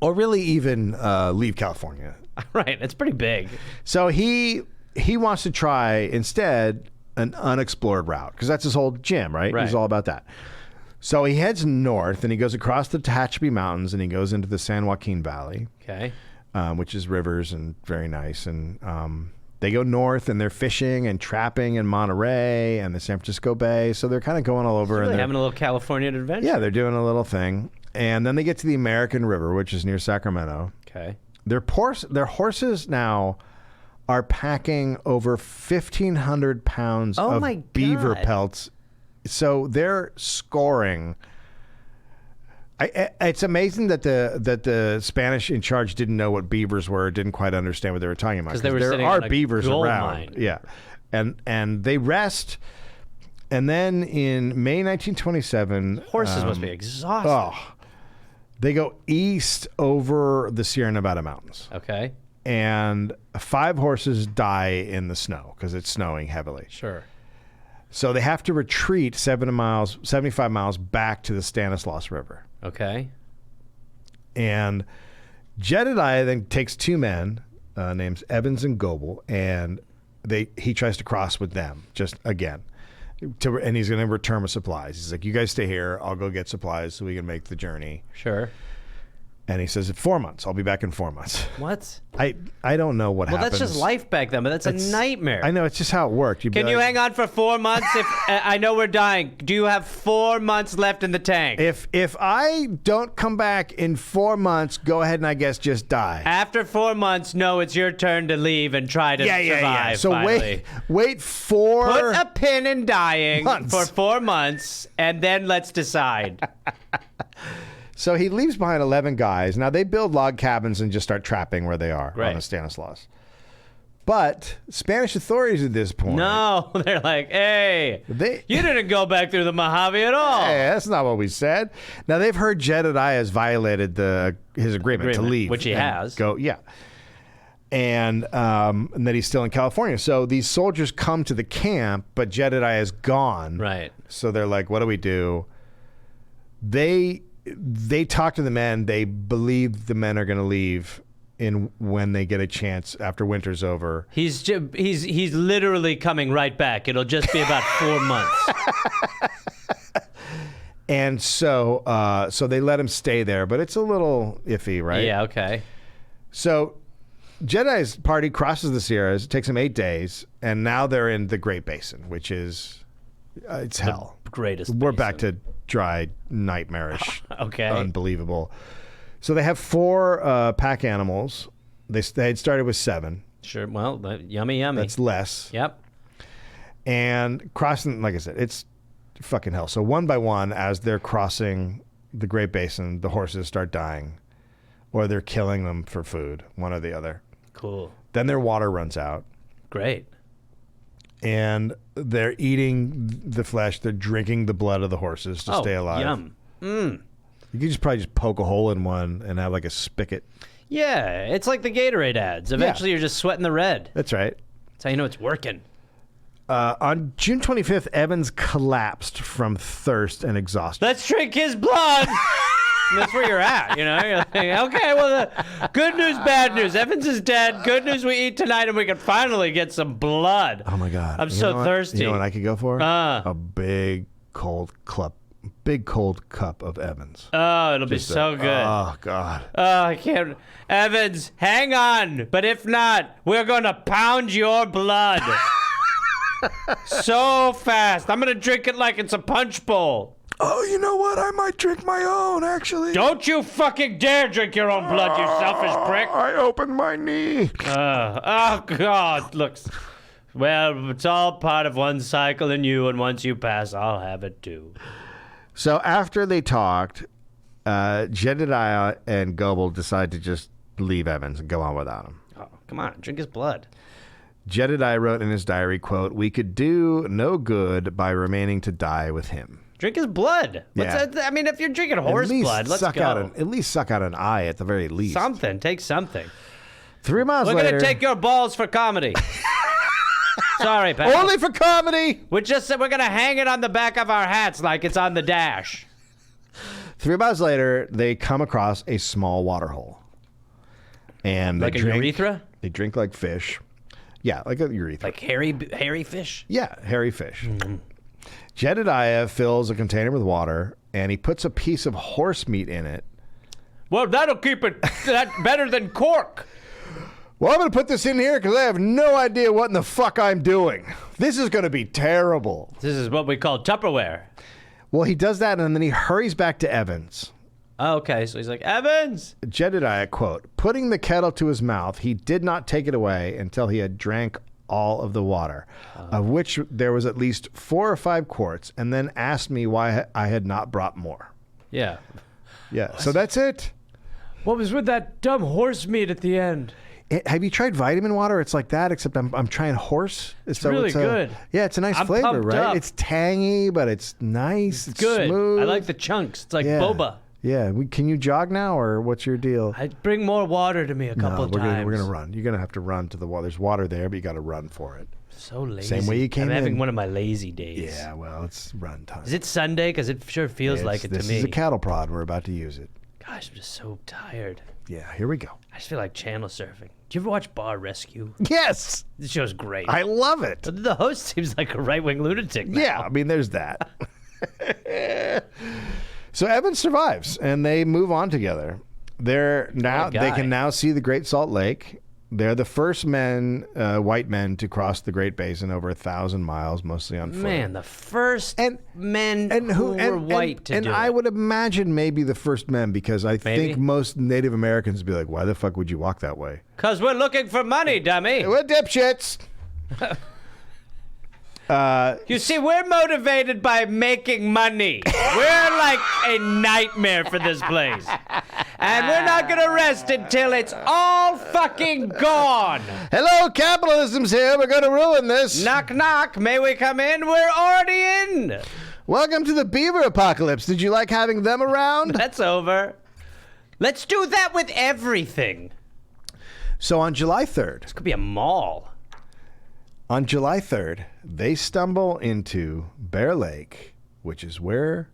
Speaker 2: Or really even leave California.
Speaker 1: Right. It's pretty big.
Speaker 2: So he wants to try instead an unexplored route, because that's his whole jam, right?
Speaker 1: Right.
Speaker 2: He's all about that. So he heads north and he goes across the Tehachapi Mountains and he goes into the San Joaquin Valley,
Speaker 1: Okay.
Speaker 2: which is rivers and very nice. And they go north and they're fishing and trapping in Monterey and the San Francisco Bay. So they're kind of going all over.
Speaker 1: Really
Speaker 2: and they're
Speaker 1: having a little California adventure.
Speaker 2: yeah, they're doing a little thing. And then they get to the American River, which is near Sacramento.
Speaker 1: Okay.
Speaker 2: Their horses now are packing over 1,500 pounds
Speaker 1: Oh
Speaker 2: of
Speaker 1: my
Speaker 2: beaver
Speaker 1: God.
Speaker 2: pelts. So they're scoring. It's amazing that the Spanish in charge didn't know what beavers were, didn't quite understand what they were talking about.
Speaker 1: 'Cause they were
Speaker 2: there
Speaker 1: sitting
Speaker 2: are
Speaker 1: on a
Speaker 2: beavers
Speaker 1: gold
Speaker 2: around.
Speaker 1: mine.
Speaker 2: Yeah. And they rest. And then in May 1927,
Speaker 1: Horses must be exhausted.
Speaker 2: oh, they go east over the Sierra Nevada mountains.
Speaker 1: Okay.
Speaker 2: And 5 horses die in the snow because it's snowing heavily.
Speaker 1: Sure.
Speaker 2: So they have to retreat 75 miles back to the Stanislaus River.
Speaker 1: Okay.
Speaker 2: And Jedidiah then takes 2 men, named Evans and Goebel, and he tries to cross with them just again. And he's going to return with supplies. He's like, you guys stay here. I'll go get supplies so we can make the journey.
Speaker 1: Sure.
Speaker 2: And he says, 4 months. I'll be back in 4 months.
Speaker 1: What?
Speaker 2: I don't know what happens.
Speaker 1: Well, that's just life back then, but that's a nightmare.
Speaker 2: I know. It's just how it worked.
Speaker 1: Can you hang on for 4 months? If I know we're dying, do you have 4 months left in the tank?
Speaker 2: If I don't come back in 4 months, go ahead and I guess just die.
Speaker 1: After 4 months, no, it's your turn to leave and try to survive.
Speaker 2: So
Speaker 1: finally.
Speaker 2: wait 4
Speaker 1: Put a pin in dying
Speaker 2: months.
Speaker 1: for 4 months, and then let's decide.
Speaker 2: So he leaves behind 11 guys. Now they build log cabins and just start trapping where they are
Speaker 1: Right.
Speaker 2: on the Stanislaus. But Spanish authorities at this point,
Speaker 1: No, they're like, hey,
Speaker 2: They-
Speaker 1: you didn't go back through the Mojave at all.
Speaker 2: hey, that's not what we said. Now they've heard Jedidiah has violated his agreement to leave,
Speaker 1: which he
Speaker 2: and
Speaker 1: has.
Speaker 2: Go, yeah, and that he's still in California. So these soldiers come to the camp, but Jedidiah is gone.
Speaker 1: Right.
Speaker 2: So they're like, "What do we do?" They talk to the men. They believe the men are going to leave when they get a chance after winter's over.
Speaker 1: He's literally coming right back. It'll just be about 4 months.
Speaker 2: And so they let him stay there, but it's a little iffy, right?
Speaker 1: Yeah, okay.
Speaker 2: So Jedi's party crosses the Sierras. It takes them 8 days, and now they're in the Great Basin, which is it's hell.
Speaker 1: Greatest.
Speaker 2: We're
Speaker 1: basin.
Speaker 2: back to dry, nightmarish,
Speaker 1: Okay.
Speaker 2: unbelievable. So they have 4 pack animals. They had started with 7.
Speaker 1: Sure. Well, yummy.
Speaker 2: That's less.
Speaker 1: Yep.
Speaker 2: And crossing, like I said, it's fucking hell. So one by one, as they're crossing the Great Basin, the horses start dying, or they're killing them for food, one or the other.
Speaker 1: Cool.
Speaker 2: Then their water runs out.
Speaker 1: Great.
Speaker 2: And they're eating the flesh. They're drinking the blood of the horses to stay alive.
Speaker 1: Yum. Mm.
Speaker 2: You could just probably just poke a hole in one and have like a spigot.
Speaker 1: Yeah, it's like the Gatorade ads. Eventually, you're just sweating the red.
Speaker 2: That's right.
Speaker 1: That's how you know it's working.
Speaker 2: On June 25th, Evans collapsed from thirst and exhaustion.
Speaker 1: Let's drink his blood. That's where you're at, you know? You're like, okay, well, good news, bad news. Evans is dead. Good news, we eat tonight and we can finally get some blood.
Speaker 2: Oh, my God.
Speaker 1: I'm so thirsty.
Speaker 2: You know what I could go for? A big, cold cup of Evans.
Speaker 1: Oh, it'll be so good.
Speaker 2: Oh, God.
Speaker 1: Oh, I can't. Evans, hang on. But if not, we're going to pound your blood. So fast. I'm going to drink it like it's a punch bowl.
Speaker 2: Oh, you know what? I might drink my own, actually.
Speaker 1: Don't you fucking dare drink your own blood, you selfish prick.
Speaker 2: I opened my knee.
Speaker 1: Oh, God. Looks. Well, it's all part of one cycle in you, and once you pass, I'll have it too.
Speaker 2: So after they talked, Jedidiah and Goebel decide to just leave Evans and go on without him.
Speaker 1: Oh, come on. Drink his blood.
Speaker 2: Jedidiah wrote in his diary, quote, "We could do no good by remaining to die with him."
Speaker 1: Drink his blood.
Speaker 2: Yeah.
Speaker 1: I mean, if you're drinking horse blood, let's go.
Speaker 2: At least suck out an eye at the very least.
Speaker 1: Something. Take something.
Speaker 2: 3 miles
Speaker 1: We're
Speaker 2: later.
Speaker 1: going to take your balls for comedy. Sorry, pal.
Speaker 2: Only for comedy.
Speaker 1: We're going to hang it on the back of our hats like it's on the dash.
Speaker 2: 3 miles later, they come across a small water hole. And
Speaker 1: Like a urethra?
Speaker 2: They drink like fish. Yeah, like a urethra.
Speaker 1: Like hairy fish?
Speaker 2: Yeah, hairy fish. Jedidiah fills a container with water, and he puts a piece of horse meat in it.
Speaker 1: Well, that'll keep it better than cork.
Speaker 2: Well, I'm going to put this in here because I have no idea what in the fuck I'm doing. This is going to be terrible.
Speaker 1: This is what we call Tupperware.
Speaker 2: Well, he does that, and then he hurries back to Evans.
Speaker 1: Oh, okay, so he's like, Evans!
Speaker 2: Jedidiah, quote, putting the kettle to his mouth, he did not take it away until he had drank all of the water, of which there was at least 4 or 5 quarts, and then asked me why I had not brought more.
Speaker 1: Yeah.
Speaker 2: Yeah, so that's it.
Speaker 1: What was with that dumb horse meat at the end?
Speaker 2: Have you tried vitamin water? It's like that, except I'm trying horse.
Speaker 1: It's really good.
Speaker 2: Yeah, it's a nice
Speaker 1: I'm
Speaker 2: flavor,
Speaker 1: pumped
Speaker 2: right?
Speaker 1: up.
Speaker 2: It's tangy, but it's nice. It's
Speaker 1: good.
Speaker 2: smooth.
Speaker 1: I like the chunks. It's like boba.
Speaker 2: Yeah. Can you jog now, or what's your deal?
Speaker 1: Bring more water to me a couple times.
Speaker 2: We're gonna run. You're gonna have to run to the water. There's water there, but you got to run for it.
Speaker 1: So lazy.
Speaker 2: Same way you came
Speaker 1: I'm having
Speaker 2: in.
Speaker 1: one of my lazy days.
Speaker 2: Yeah, well, it's run time.
Speaker 1: Is it Sunday? Because it sure feels like it to me.
Speaker 2: This is a cattle prod. We're about to use it.
Speaker 1: Gosh, I'm just so tired.
Speaker 2: Yeah, here we go.
Speaker 1: I just feel like channel surfing. Do you ever watch Bar Rescue?
Speaker 2: Yes,
Speaker 1: This show's great.
Speaker 2: I love it.
Speaker 1: The host seems like a right-wing lunatic now.
Speaker 2: Yeah, I mean, there's that. So Evans survives, and they move on together. They can now see the Great Salt Lake. They're the first white men to cross the Great Basin over 1,000 miles, mostly on foot.
Speaker 1: Man, the first men who were white to do it.
Speaker 2: And I would imagine maybe the first men, because I think most Native Americans would be like, why the fuck would you walk that way?
Speaker 1: Because we're looking for money, dummy.
Speaker 2: We're dipshits.
Speaker 1: You see, we're motivated by making money. We're like a nightmare for this place. And we're not going to rest until it's all fucking gone.
Speaker 2: Hello, capitalism's here. We're going to ruin this.
Speaker 1: Knock, knock. May we come in? We're already in.
Speaker 2: Welcome to the beaver apocalypse. Did you like having them around?
Speaker 1: That's over. Let's do that with everything.
Speaker 2: So on July 3rd.
Speaker 1: This could be a mall.
Speaker 2: On July 3rd, they stumble into Bear Lake, which is where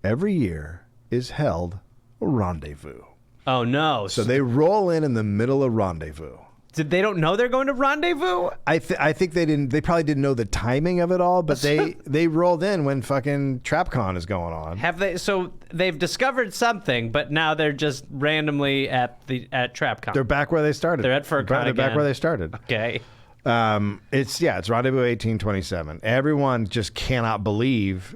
Speaker 2: every year is held a rendezvous.
Speaker 1: Oh, no.
Speaker 2: So they roll in the middle of rendezvous.
Speaker 1: They don't know they're going to rendezvous?
Speaker 2: I think they didn't. They probably didn't know the timing of it all, but they rolled in when fucking TrapCon is going on.
Speaker 1: Have they? So they've discovered something, but now they're just randomly at TrapCon.
Speaker 2: They're back where they started.
Speaker 1: They're at FurCon
Speaker 2: They're back
Speaker 1: again.
Speaker 2: where they started.
Speaker 1: Okay.
Speaker 2: It's rendezvous 1827. Everyone just cannot believe,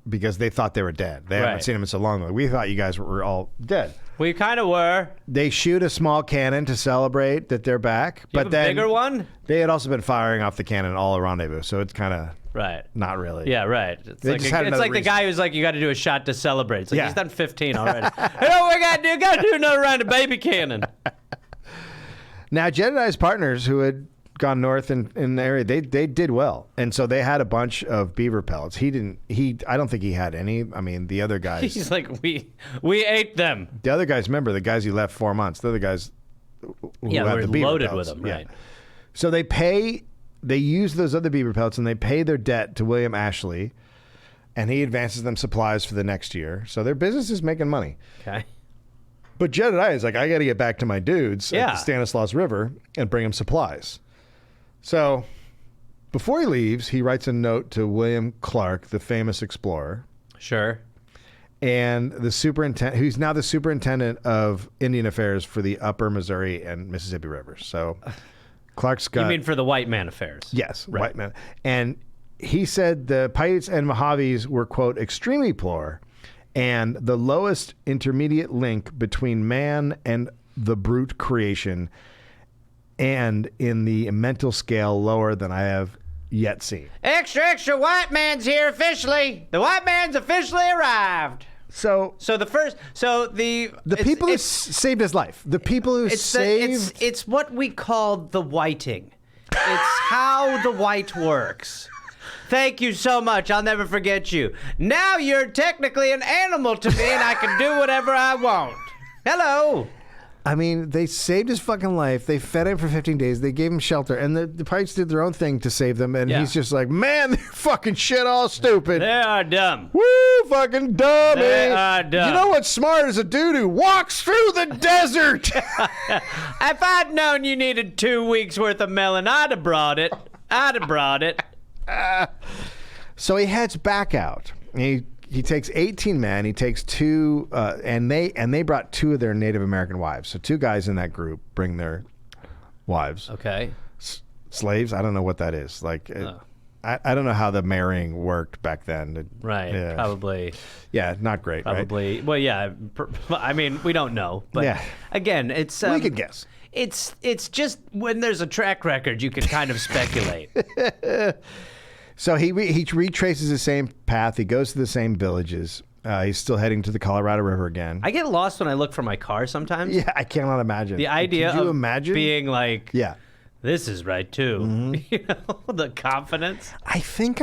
Speaker 2: because they thought they were dead. They haven't seen them in so long. We thought you guys were all dead.
Speaker 1: We kind of were.
Speaker 2: They shoot a small cannon to celebrate that they're back.
Speaker 1: Do you have a bigger one?
Speaker 2: They had also been firing off the cannon all around rendezvous, so it's kind of
Speaker 1: Right.
Speaker 2: Not really.
Speaker 1: Yeah, right. It's
Speaker 2: They
Speaker 1: like,
Speaker 2: just had
Speaker 1: it's
Speaker 2: another
Speaker 1: like the
Speaker 2: reason.
Speaker 1: guy who's like, you got to do a shot to celebrate. It's like,
Speaker 2: Yeah.
Speaker 1: he's done 15 already. You know what we got to do? Got to do another round of baby cannon.
Speaker 2: Now, Jedidiah's partners who had gone north in the area, they did well. And so they had a bunch of beaver pellets. I don't think he had any. I mean, the other guys.
Speaker 1: He's like, we ate them.
Speaker 2: The other guys, remember, the guys he left 4 months, the other guys who
Speaker 1: Yeah,
Speaker 2: had
Speaker 1: we're
Speaker 2: the beaver
Speaker 1: loaded
Speaker 2: pellets.
Speaker 1: with them,
Speaker 2: Yeah.
Speaker 1: right.
Speaker 2: So they use those other beaver pellets and they pay their debt to William Ashley, and he advances them supplies for the next year. So their business is making money.
Speaker 1: Okay.
Speaker 2: But Jedidiah is like, I got to get back to my dudes at the Stanislaus River and bring them supplies. So before he leaves, he writes a note to William Clark, the famous explorer,
Speaker 1: Sure.
Speaker 2: and the superintendent, who's now the superintendent of Indian Affairs for the Upper Missouri and Mississippi Rivers. So Clark's got...
Speaker 1: You mean for the white man affairs?
Speaker 2: Yes,
Speaker 1: Right.
Speaker 2: white man. And he said the Paiutes and Mojaves were, quote, extremely poor and the lowest intermediate link between man and the brute creation, and in the mental scale lower than I have yet seen.
Speaker 1: Extra, extra, white man's here officially. The white man's officially arrived.
Speaker 2: So
Speaker 1: The
Speaker 2: people who saved his life, the people who saved...
Speaker 1: It's what we call the whiting. It's how the white works. Thank you so much. I'll never forget you. Now you're technically an animal to me, and I can do whatever I want. Hello.
Speaker 2: I mean, they saved his fucking life. They fed him for 15 days. They gave him shelter. And the Pirates did their own thing to save them. And he's just like, man, they're fucking shit all stupid.
Speaker 1: They are dumb.
Speaker 2: Woo, fucking dummy.
Speaker 1: They are dumb.
Speaker 2: You know what's smart is a dude who walks through the desert.
Speaker 1: If I'd known you needed 2 weeks worth of melon, I'd have brought it.
Speaker 2: So he heads back out. He takes 18 men. He takes two, and they brought 2 of their Native American wives. So 2 guys in that group bring their wives.
Speaker 1: Okay.
Speaker 2: Slaves? I don't know what that is. Like, I don't know how the marrying worked back then.
Speaker 1: Right.
Speaker 2: Yeah.
Speaker 1: Probably.
Speaker 2: Yeah, not great.
Speaker 1: Probably.
Speaker 2: Right?
Speaker 1: Well, yeah. I mean, we don't know. But
Speaker 2: Yeah.
Speaker 1: again, it's.
Speaker 2: We could guess.
Speaker 1: It's just when there's a track record, you can kind of speculate.
Speaker 2: So he retraces the same path. He goes to the same villages. He's still heading to the Colorado River again.
Speaker 1: I get lost when I look for my car sometimes.
Speaker 2: Yeah, I cannot imagine.
Speaker 1: The idea
Speaker 2: Could you
Speaker 1: of
Speaker 2: imagine?
Speaker 1: being like,
Speaker 2: Yeah.
Speaker 1: this is right too.
Speaker 2: Mm-hmm.
Speaker 1: You know, the confidence.
Speaker 2: I think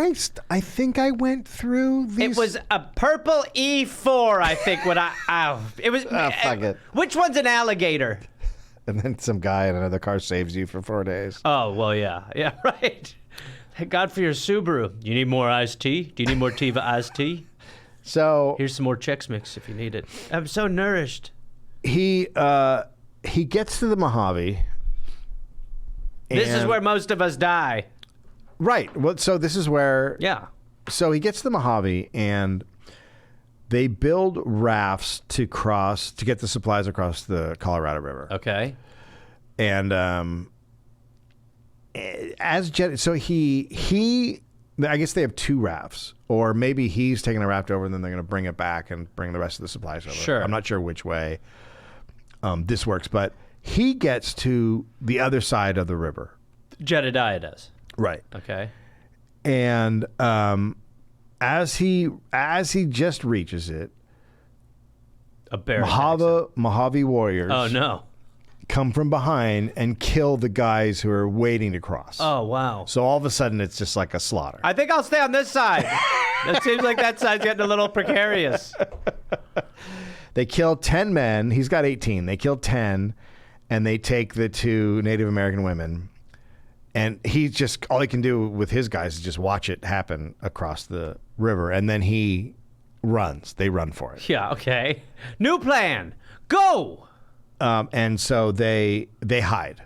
Speaker 2: I went through these.
Speaker 1: It was a purple E4, I think, when it was.
Speaker 2: fuck it.
Speaker 1: Which one's an alligator?
Speaker 2: And then some guy in another car saves you for 4 days.
Speaker 1: Oh, well, yeah. Yeah, right. Thank God for your Subaru. You need more iced tea? Do you need more Tiva iced tea?
Speaker 2: So
Speaker 1: Here's some more Chex Mix if you need it. I'm so nourished.
Speaker 2: he gets to the Mojave.
Speaker 1: This is where most of us die.
Speaker 2: Right. Well, so this is where.
Speaker 1: Yeah.
Speaker 2: So he gets to the Mojave and they build rafts to get the supplies across the Colorado River.
Speaker 1: Okay.
Speaker 2: And so he I guess they have 2 rafts, or maybe he's taking a raft over and then they're going to bring it back and bring the rest of the supplies over.
Speaker 1: Sure.
Speaker 2: I'm not sure which way this works, but he gets to the other side of the river.
Speaker 1: Jedidiah does.
Speaker 2: Right.
Speaker 1: Okay.
Speaker 2: And as he just reaches it,
Speaker 1: A bear. attacks him.
Speaker 2: Mojave warriors
Speaker 1: Oh, no.
Speaker 2: come from behind and kill the guys who are waiting to cross.
Speaker 1: Oh, wow.
Speaker 2: So all of a sudden it's just like a slaughter.
Speaker 1: I think I'll stay on this side. It seems like that side's getting a little precarious.
Speaker 2: They kill 10 men. He's got 18. They kill 10, and they take the 2 Native American women. And all he can do with his guys is just watch it happen across the river. And then he runs. They run for it.
Speaker 1: Yeah, okay. New plan. Go!
Speaker 2: And so they hide.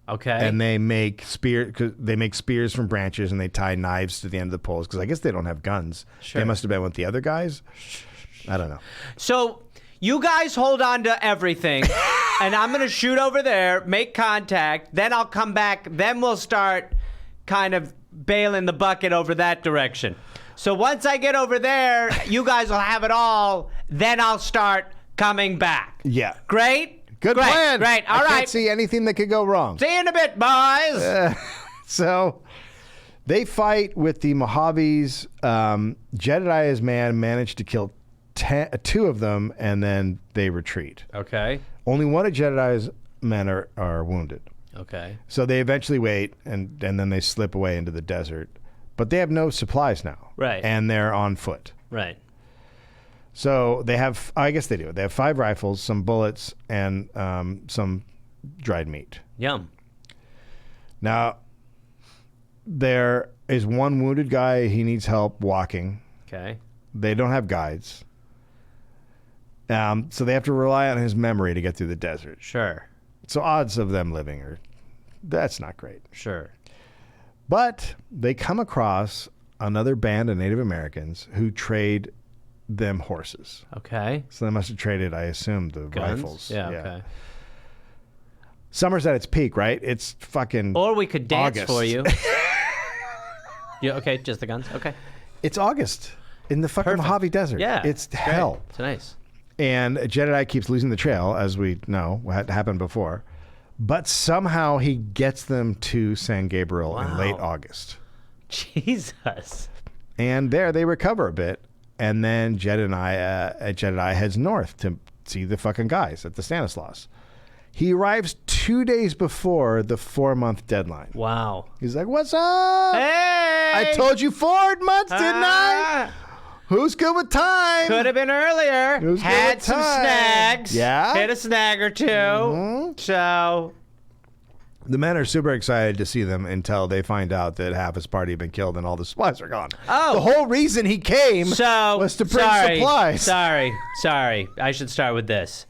Speaker 1: Okay.
Speaker 2: And they make spears from branches, and they tie knives to the end of the poles because I guess they don't have guns.
Speaker 1: Sure.
Speaker 2: They must have been with the other guys. I don't know.
Speaker 1: So you guys hold on to everything, and I'm going to shoot over there, make contact, then I'll come back, then we'll start kind of bailing the bucket over that direction. So once I get over there, you guys will have it all, then I'll start coming back.
Speaker 2: Yeah.
Speaker 1: Great?
Speaker 2: Good plan.
Speaker 1: Great. All
Speaker 2: I
Speaker 1: right.
Speaker 2: can't see anything that could go wrong.
Speaker 1: See you in a bit, boys.
Speaker 2: So They fight with the Mojaves. Jedidiah's man managed to kill 2 of them, and then they retreat.
Speaker 1: Okay.
Speaker 2: Only one of Jedidiah's men are wounded.
Speaker 1: Okay.
Speaker 2: So they eventually wait, and then they slip away into the desert. But they have no supplies now.
Speaker 1: Right.
Speaker 2: And they're on foot.
Speaker 1: Right.
Speaker 2: So they have, I guess they do. They have 5 rifles, some bullets, and some dried meat.
Speaker 1: Yum.
Speaker 2: Now, there is one wounded guy. He needs help walking.
Speaker 1: Okay.
Speaker 2: They don't have guides. So they have to rely on his memory to get through the desert.
Speaker 1: Sure.
Speaker 2: So odds of them living that's not great.
Speaker 1: Sure.
Speaker 2: But they come across another band of Native Americans who trade them horses.
Speaker 1: Okay.
Speaker 2: So they must have traded, I assume, the
Speaker 1: Guns?
Speaker 2: rifles.
Speaker 1: Yeah, okay.
Speaker 2: Summer's at its peak, right? It's fucking
Speaker 1: Or we could dance
Speaker 2: August.
Speaker 1: for you. Yeah, okay, just the guns. Okay.
Speaker 2: It's August in the fucking
Speaker 1: Perfect.
Speaker 2: Mojave Desert.
Speaker 1: Yeah.
Speaker 2: It's
Speaker 1: great.
Speaker 2: hell.
Speaker 1: It's nice.
Speaker 2: And Jedidiah keeps losing the trail, as we know had happened before. But somehow he gets them to San Gabriel in late August.
Speaker 1: Jesus.
Speaker 2: And there they recover a bit. And then Jedidiah heads north to see the fucking guys at the Stanislaus. He arrives 2 days before the 4-month deadline.
Speaker 1: Wow.
Speaker 2: He's like, "What's up?
Speaker 1: Hey!
Speaker 2: I told you 4 months, didn't I? Who's good with time?
Speaker 1: Could have been earlier.
Speaker 2: Who's good
Speaker 1: Had
Speaker 2: with
Speaker 1: some
Speaker 2: time?
Speaker 1: snags.
Speaker 2: Yeah?
Speaker 1: Hit a snag or 2. So,
Speaker 2: The men are super excited to see them until they find out that half his party had been killed and all the supplies are gone.
Speaker 1: Oh.
Speaker 2: The whole reason he came
Speaker 1: so
Speaker 2: was to bring
Speaker 1: sorry,
Speaker 2: supplies.
Speaker 1: Sorry. I should start with this.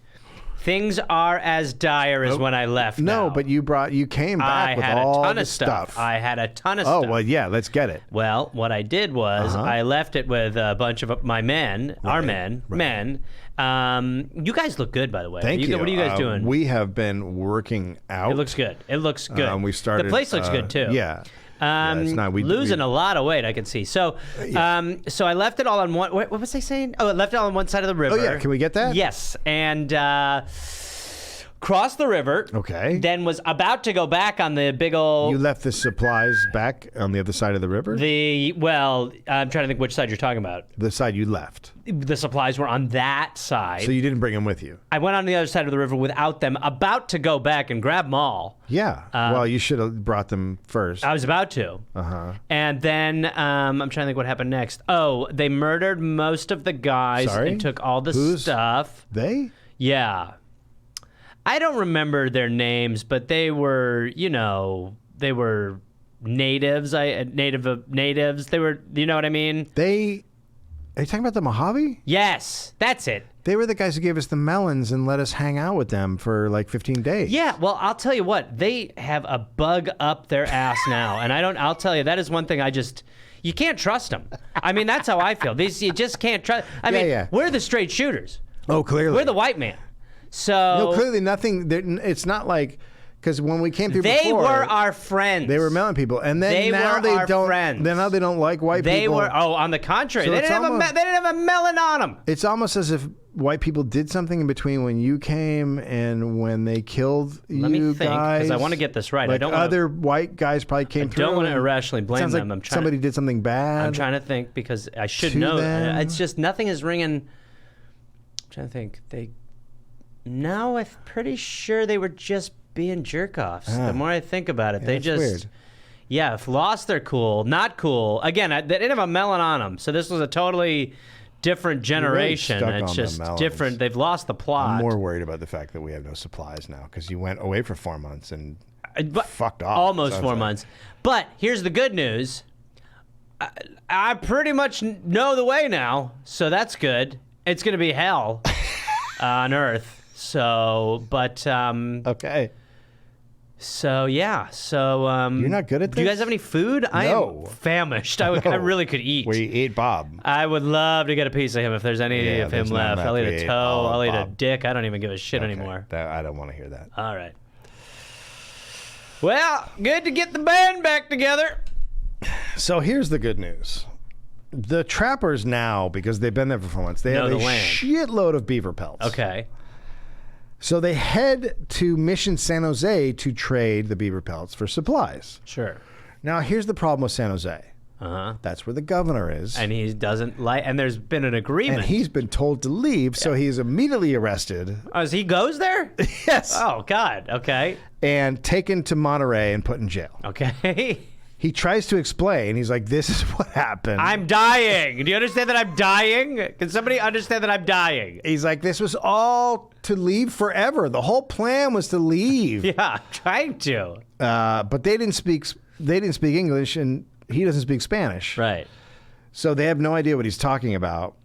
Speaker 1: Things are as dire as when I left.
Speaker 2: No,
Speaker 1: now.
Speaker 2: but you came back with
Speaker 1: had
Speaker 2: all
Speaker 1: a ton
Speaker 2: the
Speaker 1: of stuff. I had a ton of
Speaker 2: Oh,
Speaker 1: stuff.
Speaker 2: well, yeah, let's get it.
Speaker 1: Well, what I did was I left it with a bunch of my men, our men. You guys look good, by the way.
Speaker 2: Thank you.
Speaker 1: What are you guys doing?
Speaker 2: We have been working out.
Speaker 1: It looks good. It looks good.
Speaker 2: We started.
Speaker 1: The place looks good too.
Speaker 2: Yeah. It's not.
Speaker 1: Losing a lot of weight, I can see. So, so I left it all on one. What was I saying? Oh, I left it all on one side of the river.
Speaker 2: Oh yeah, can we get that?
Speaker 1: Yes, and crossed the river.
Speaker 2: Okay.
Speaker 1: Then was about to go back on the big old.
Speaker 2: You left the supplies back on the other side of the river?
Speaker 1: I'm trying to think which side you're talking about.
Speaker 2: The side you left.
Speaker 1: The supplies were on that side.
Speaker 2: So you didn't bring them with you?
Speaker 1: I went on the other side of the river without them, about to go back and grab them all.
Speaker 2: Yeah. Well, you should have brought them first.
Speaker 1: I was about to. And then I'm trying to think what happened next. Oh, they murdered most of the guys and took all the stuff.
Speaker 2: They?
Speaker 1: Yeah. I don't remember their names, but they were, they were natives. Natives. They were, you know what I mean?
Speaker 2: Are you talking about the Mojave?
Speaker 1: Yes, that's it.
Speaker 2: They were the guys who gave us the melons and let us hang out with them for like 15 days.
Speaker 1: Yeah, well, I'll tell you what, they have a bug up their ass now, and I'll tell you, that is one thing you can't trust them. I mean, that's how I feel. You just can't trust. We're the straight shooters.
Speaker 2: Oh, clearly.
Speaker 1: We're the white man. So
Speaker 2: no, clearly nothing. It's not like because when we came through
Speaker 1: they
Speaker 2: before,
Speaker 1: were our friends.
Speaker 2: They were melon people, and then now they don't. Friends. Then now they don't like white people.
Speaker 1: They were. Oh, on the contrary, they didn't have a melon on them.
Speaker 2: It's almost as if white people did something in between when you came and when they killed you guys.
Speaker 1: Let me think, because I want to get this right.
Speaker 2: Like
Speaker 1: I don't.
Speaker 2: Other white guys probably came through.
Speaker 1: I don't want to irrationally blame them.
Speaker 2: Like somebody did something bad.
Speaker 1: I'm trying to think because I should know. It's just nothing is ringing. I'm trying to think. No, I'm pretty sure they were just being jerk-offs. The more I think about it, they just... Weird. Yeah, if lost their cool, not cool. Again, they didn't have a melon on them, so this was a totally different generation.
Speaker 2: Really
Speaker 1: it's just different. They've lost the plot.
Speaker 2: I'm more worried about the fact that we have no supplies now, because you went away for 4 months and fucked off.
Speaker 1: Almost 4 months. But here's the good news. I pretty much know the way now, so that's good. It's going to be hell on Earth. So, but
Speaker 2: okay.
Speaker 1: So yeah, so
Speaker 2: you're not good at this?
Speaker 1: Do you guys have any food?
Speaker 2: No.
Speaker 1: I am famished. I really could eat.
Speaker 2: We ate Bob.
Speaker 1: I would love to get a piece of him if there's any of him left. I'll eat a toe. I'll eat a dick. I don't even give a shit anymore.
Speaker 2: I don't want to hear that.
Speaker 1: All right. Well, good to get the band back together.
Speaker 2: So here's the good news. The trappers now, because they've been there for 4 months, they have a shitload of beaver pelts.
Speaker 1: Okay.
Speaker 2: So they head to Mission San Jose to trade the beaver pelts for supplies.
Speaker 1: Sure.
Speaker 2: Now, here's the problem with San Jose. That's where the governor is.
Speaker 1: And he doesn't like, and there's been an agreement.
Speaker 2: And he's been told to leave, so he's immediately arrested.
Speaker 1: Oh, he goes there?
Speaker 2: Yes.
Speaker 1: Oh, God. Okay.
Speaker 2: And taken to Monterey and put in jail.
Speaker 1: Okay.
Speaker 2: He tries to explain. He's like, this is what happened.
Speaker 1: I'm dying. Do you understand that I'm dying? Can somebody understand that I'm dying?
Speaker 2: He's like, this was all to leave forever. The whole plan was to leave.
Speaker 1: Yeah, I'm trying to.
Speaker 2: But they didn't speak English, and he doesn't speak Spanish.
Speaker 1: Right.
Speaker 2: So they have no idea what he's talking about.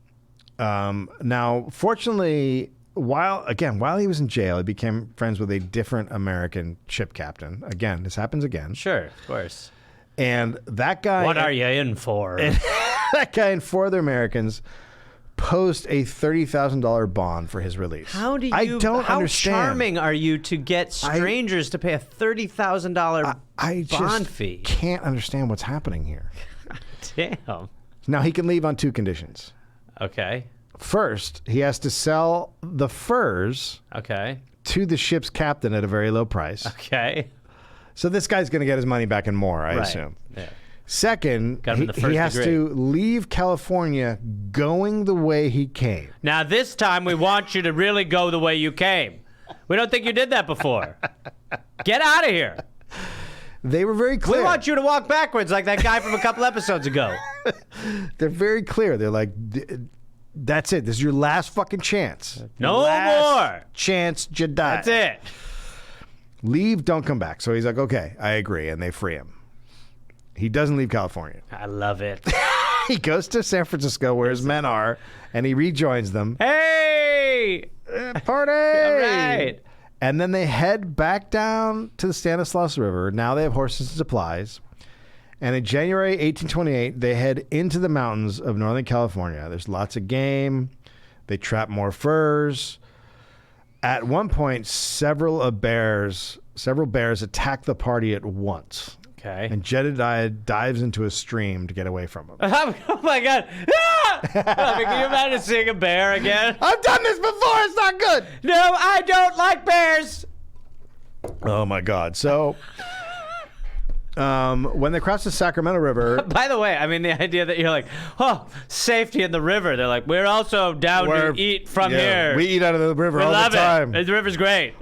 Speaker 2: Now, fortunately, while he was in jail, he became friends with a different American ship captain. Again, this happens again.
Speaker 1: Sure, of course.
Speaker 2: And that guy...
Speaker 1: What are you in for?
Speaker 2: That guy and 4 other Americans post a $30,000 bond for his release.
Speaker 1: How do you...
Speaker 2: I don't
Speaker 1: how
Speaker 2: understand.
Speaker 1: charming are you to get strangers to pay a $30,000 bond fee?
Speaker 2: Can't understand what's happening here.
Speaker 1: Damn.
Speaker 2: Now, he can leave on 2 conditions.
Speaker 1: Okay.
Speaker 2: First, he has to sell the furs to the ship's captain at a very low price.
Speaker 1: Okay.
Speaker 2: So this guy's going to get his money back and more, I assume.
Speaker 1: Yeah.
Speaker 2: Second, he has to leave California going the way he came.
Speaker 1: Now, this time, we want you to really go the way you came. We don't think you did that before. Get out of here.
Speaker 2: They were very clear.
Speaker 1: We want you to walk backwards like that guy from a couple episodes ago.
Speaker 2: They're very clear. They're like, that's it. This is your last fucking chance.
Speaker 1: No more.
Speaker 2: Chance, Jedidiah.
Speaker 1: That's it.
Speaker 2: Leave, don't come back. So he's like, okay, I agree. And they free him. He doesn't leave California.
Speaker 1: I love it.
Speaker 2: He goes to San Francisco where his men are, and he rejoins them.
Speaker 1: Hey!
Speaker 2: Party!
Speaker 1: All right.
Speaker 2: And then they head back down to the Stanislaus River. Now they have horses and supplies. And in January 1828, they head into the mountains of Northern California. There's lots of game. They trap more furs. At one point, several bears attack the party at once.
Speaker 1: Okay.
Speaker 2: And Jedidiah dives into a stream to get away from them.
Speaker 1: Oh my God. Ah! Can you imagine seeing a bear again?
Speaker 2: I've done this before. It's not good.
Speaker 1: No, I don't like bears.
Speaker 2: Oh my God. So when they cross the Sacramento River.
Speaker 1: By the way, I mean, the idea that you're like, oh, safety in the river. They're like, we're also down to eat from here.
Speaker 2: We eat out of the river
Speaker 1: we
Speaker 2: all
Speaker 1: love
Speaker 2: the time.
Speaker 1: The river's great.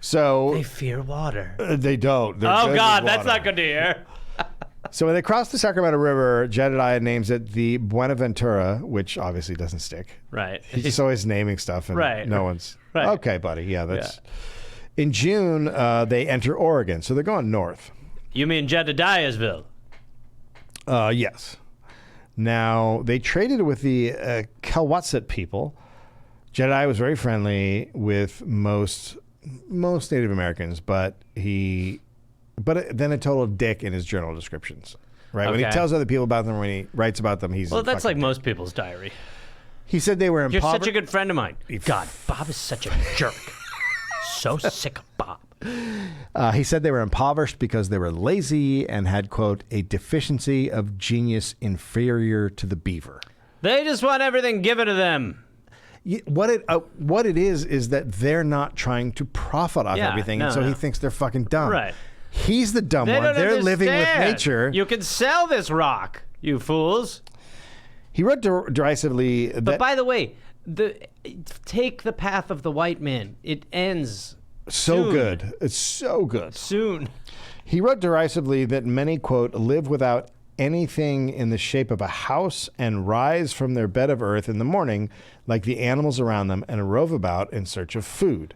Speaker 2: So
Speaker 1: they fear water.
Speaker 2: They don't. They're
Speaker 1: Oh God, that's not good to hear.
Speaker 2: So when they cross the Sacramento River, Jedidiah names it the Buenaventura, which obviously doesn't stick.
Speaker 1: Right.
Speaker 2: He's just always naming stuff, and no one's okay, buddy. Yeah, that's. Yeah. In June, they enter Oregon, so they're going north.
Speaker 1: You mean Jedidiahsville?
Speaker 2: Yes. Now they traded with the Kalwatsit people. Jedidiah was very friendly with most Native Americans, but then a total dick in his journal descriptions. Right? Okay. When he tells other people about them, when he writes about them, he's
Speaker 1: that's like most people's diary.
Speaker 2: He said they were impoverished.
Speaker 1: You're such a good friend of mine. God, Bob is such a jerk. So sick of Bob.
Speaker 2: He said they were impoverished because they were lazy and had, quote, a deficiency of genius inferior to the beaver.
Speaker 1: They just want everything given to them.
Speaker 2: What it is that they're not trying to profit off everything, and so he thinks they're fucking dumb.
Speaker 1: Right.
Speaker 2: He's the dumb one. They're living with nature.
Speaker 1: You can sell this rock, you fools.
Speaker 2: He wrote derisively that...
Speaker 1: But by the way, take the path of the white man. It ends soon.
Speaker 2: Good. It's so good.
Speaker 1: Soon.
Speaker 2: He wrote derisively that many, quote, live without anything in the shape of a house and rise from their bed of earth in the morning like the animals around them and rove about in search of food.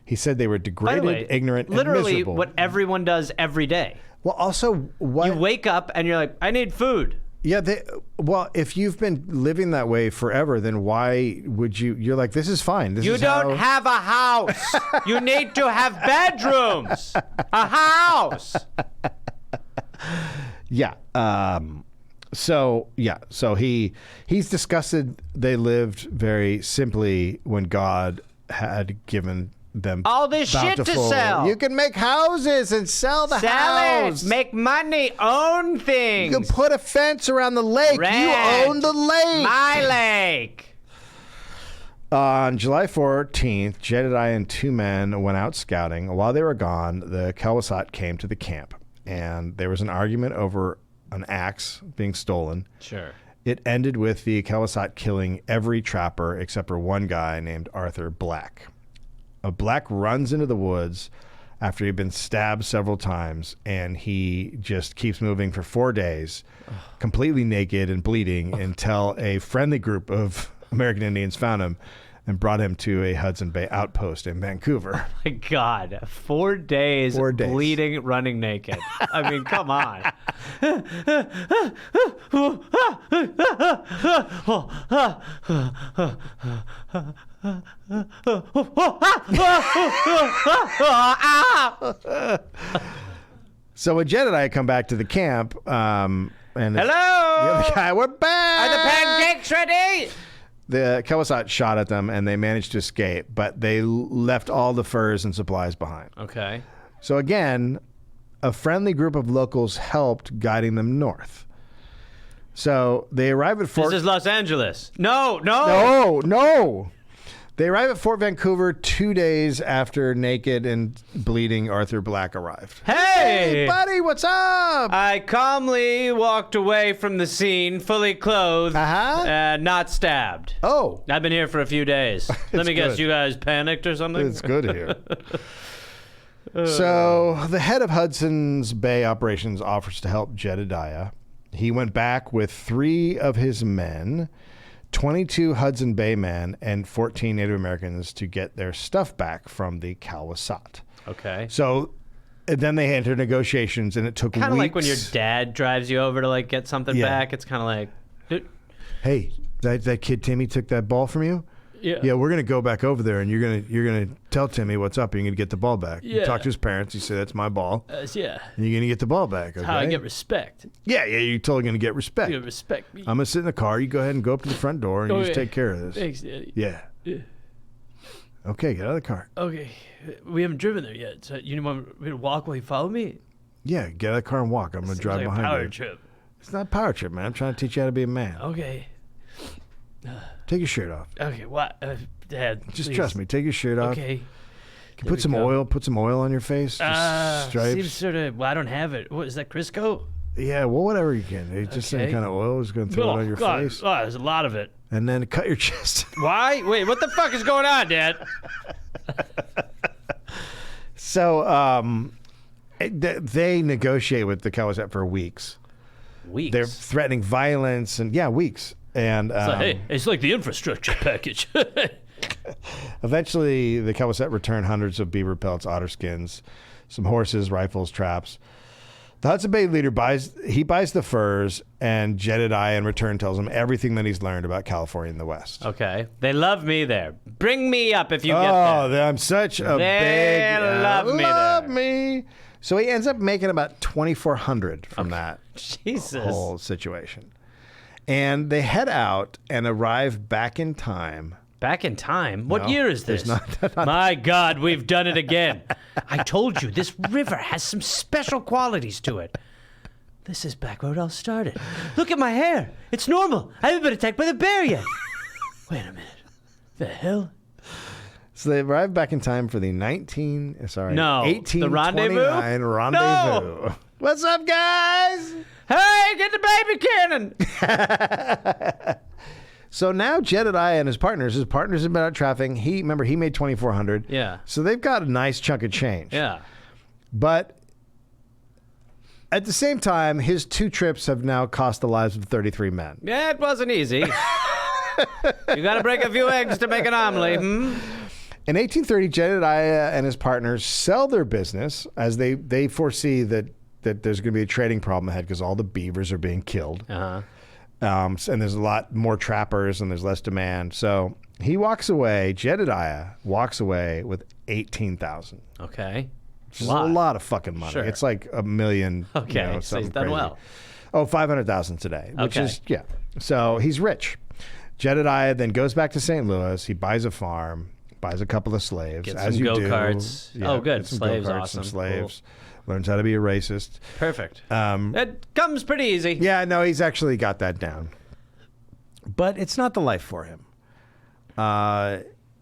Speaker 2: He said they were degraded, ignorant, and miserable.
Speaker 1: Literally what everyone does every day.
Speaker 2: Well, also, what...
Speaker 1: You wake up and you're like, I need food.
Speaker 2: Yeah, if you've been living that way forever, then why would you... You're like, this is fine.
Speaker 1: You don't have a house. You need to have bedrooms. A house.
Speaker 2: Yeah. So he's disgusted they lived very simply when God had given them
Speaker 1: all this
Speaker 2: bountiful.
Speaker 1: Shit to sell.
Speaker 2: You can make houses and sell the house.
Speaker 1: Make money, own things.
Speaker 2: You can put a fence around the lake. You own the lake.
Speaker 1: My lake.
Speaker 2: On July 14th, Jedidiah and 2 men went out scouting. While they were gone, the Kalwasat came to the camp. and there was an argument over an axe being stolen.
Speaker 1: Sure.
Speaker 2: It ended with the Kawasat killing every trapper except for one guy named Arthur Black. Black runs into the woods after he'd been stabbed several times, and he just keeps moving for 4 days, completely naked and bleeding, until a friendly group of American Indians found him and brought him to a Hudson Bay outpost in Vancouver.
Speaker 1: Oh my God, 4 days,
Speaker 2: 4 days.
Speaker 1: bleeding, running naked. I mean, come on.
Speaker 2: So when Jedidiah come back to the camp, and
Speaker 1: Hello?
Speaker 2: the other guy, we're back.
Speaker 1: Are the pancakes ready?
Speaker 2: The Kawasat shot at them, and they managed to escape, but they left all the furs and supplies behind.
Speaker 1: Okay.
Speaker 2: So again, a friendly group of locals helped, guiding them north. So they arrive at Fort...
Speaker 1: This is Los Angeles. No.
Speaker 2: No. They arrive at Fort Vancouver 2 days after naked and bleeding Arthur Black arrived.
Speaker 1: Hey,
Speaker 2: buddy, what's up?
Speaker 1: I calmly walked away from the scene, fully clothed, and not stabbed.
Speaker 2: Oh.
Speaker 1: I've been here for a few days. Let me guess,
Speaker 2: good.
Speaker 1: you guys panicked or something?
Speaker 2: It's good here. So the head of Hudson's Bay operations offers to help Jedidiah. He went back with 3 of his men, 22 Hudson Bay men, and 14 Native Americans to get their stuff back from the Kawasat.
Speaker 1: Okay.
Speaker 2: So then they entered negotiations, and it took
Speaker 1: Kind of
Speaker 2: weeks.
Speaker 1: like when your dad drives you over to like get something back. It's kind of like,
Speaker 2: Hey, that kid Timmy took that ball from you? Yeah, we're gonna go back over there, and you're gonna tell Timmy what's up. You're gonna get the ball back. You talk to his parents. You say that's my ball.
Speaker 1: Yeah.
Speaker 2: And you're gonna get the ball back. Okay?
Speaker 1: How I get respect.
Speaker 2: Yeah. You're totally gonna get respect.
Speaker 1: You respect me.
Speaker 2: I'm gonna sit in the car. You go ahead and go up to the front door, and you just take care of this.
Speaker 1: Thanks, Daddy.
Speaker 2: Yeah. Okay, get out of the car.
Speaker 1: Okay, we haven't driven there yet. So you want me to walk while you follow me?
Speaker 2: Yeah, get out of the car and walk. I'm gonna
Speaker 1: Seems
Speaker 2: drive
Speaker 1: like
Speaker 2: behind
Speaker 1: a power
Speaker 2: you.
Speaker 1: trip.
Speaker 2: It's not a power trip, man. I'm trying to teach you how to be a man.
Speaker 1: Okay.
Speaker 2: Take your shirt off.
Speaker 1: Okay. What, Dad?
Speaker 2: Just
Speaker 1: please.
Speaker 2: trust me. Take your shirt off.
Speaker 1: Okay.
Speaker 2: Put some oil. Put some oil on your face. Just stripes.
Speaker 1: Seems sort of. Well, I don't have it. What is that, Crisco?
Speaker 2: Yeah, well, whatever you can. It's just any kind of oil is going to throw it on your face.
Speaker 1: Oh, there's a lot of it.
Speaker 2: And then cut your chest.
Speaker 1: Why? Wait, what the fuck is going on, Dad?
Speaker 2: So they negotiate with the Kawasat for weeks.
Speaker 1: Weeks.
Speaker 2: They're threatening violence and weeks. And
Speaker 1: Hey, it's like the infrastructure package.
Speaker 2: eventually, the Kawasat return hundreds of beaver pelts, otter skins, some horses, rifles, traps. The Hudson Bay leader buys the furs, and Jedidiah in return tells him everything that he's learned about California and the West.
Speaker 1: Okay. They love me there. Bring me up if you get
Speaker 2: Oh,
Speaker 1: there.
Speaker 2: I'm such a
Speaker 1: They
Speaker 2: big
Speaker 1: love me
Speaker 2: me. So he ends up making about 2,400 from that
Speaker 1: Jesus.
Speaker 2: whole situation. And they head out and arrive back in time.
Speaker 1: Back in time? What
Speaker 2: No,
Speaker 1: year is
Speaker 2: there's
Speaker 1: this? My God, we've done it again. I told you, this river has some special qualities to it. This is back where it all started. Look at my hair. It's normal. I haven't been attacked by the bear yet. Wait a minute. The hell?
Speaker 2: So they arrive back in time for the
Speaker 1: No,
Speaker 2: 1829
Speaker 1: the rendezvous?
Speaker 2: rendezvous.
Speaker 1: No.
Speaker 2: What's up, guys?
Speaker 1: Hey, get the baby cannon.
Speaker 2: So now Jedidiah and his partners have been out traveling. He made 2,400.
Speaker 1: Yeah.
Speaker 2: So they've got a nice chunk of change.
Speaker 1: Yeah.
Speaker 2: But at the same time, his 2 trips have now cost the lives of 33 men.
Speaker 1: Yeah, it wasn't easy. You got to break a few eggs to make an omelet.
Speaker 2: In 1830, Jedidiah and his partners sell their business as they foresee that there's going to be a trading problem ahead because all the beavers are being killed.
Speaker 1: Uh-huh.
Speaker 2: And there's a lot more trappers and there's less demand. So he walks away, Jedidiah walks away with 18,000.
Speaker 1: Okay.
Speaker 2: Which is a lot of fucking money.
Speaker 1: Sure.
Speaker 2: It's like $1 million.
Speaker 1: Okay, so he's done
Speaker 2: crazy.
Speaker 1: well.
Speaker 2: Oh, 500,000 today, which
Speaker 1: Okay.
Speaker 2: is, So he's rich. Jedidiah then goes back to St. Louis. He buys a farm, buys a couple of slaves.
Speaker 1: Get
Speaker 2: as
Speaker 1: some
Speaker 2: you do.
Speaker 1: go-karts. Oh, good.
Speaker 2: Get some
Speaker 1: Slaves,
Speaker 2: go-karts,
Speaker 1: awesome.
Speaker 2: some slaves. Learns how to be a racist.
Speaker 1: Perfect. It comes pretty easy.
Speaker 2: Yeah, no, he's actually got that down. But it's not the life for him.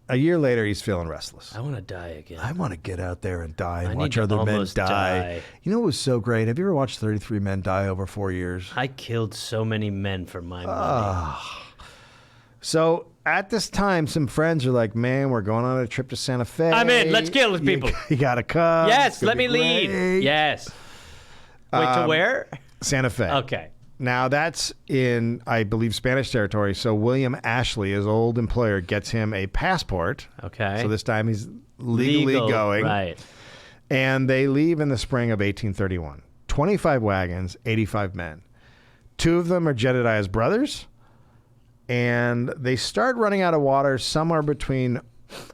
Speaker 2: a year later, he's feeling restless.
Speaker 1: I want to die again.
Speaker 2: I want to get out there and die and
Speaker 1: I
Speaker 2: watch
Speaker 1: need to
Speaker 2: other men
Speaker 1: almost
Speaker 2: die.
Speaker 1: die.
Speaker 2: You know what was so great? Have you ever watched 33 Men Die over 4 years?
Speaker 1: I killed so many men for my money.
Speaker 2: So at this time, some friends are like, man, we're going on a trip to Santa Fe.
Speaker 1: I'm in. Let's kill these people.
Speaker 2: You got to come.
Speaker 1: Yes, let me lead. Yes. Wait, to where?
Speaker 2: Santa Fe.
Speaker 1: Okay.
Speaker 2: Now, that's in, I believe, Spanish territory. So William Ashley, his old employer, gets him a passport.
Speaker 1: Okay.
Speaker 2: So this time he's legally going.
Speaker 1: Right.
Speaker 2: And they leave in the spring of 1831. 25 wagons, 85 men. 2 of them are Jedidiah's brothers. And they start running out of water somewhere between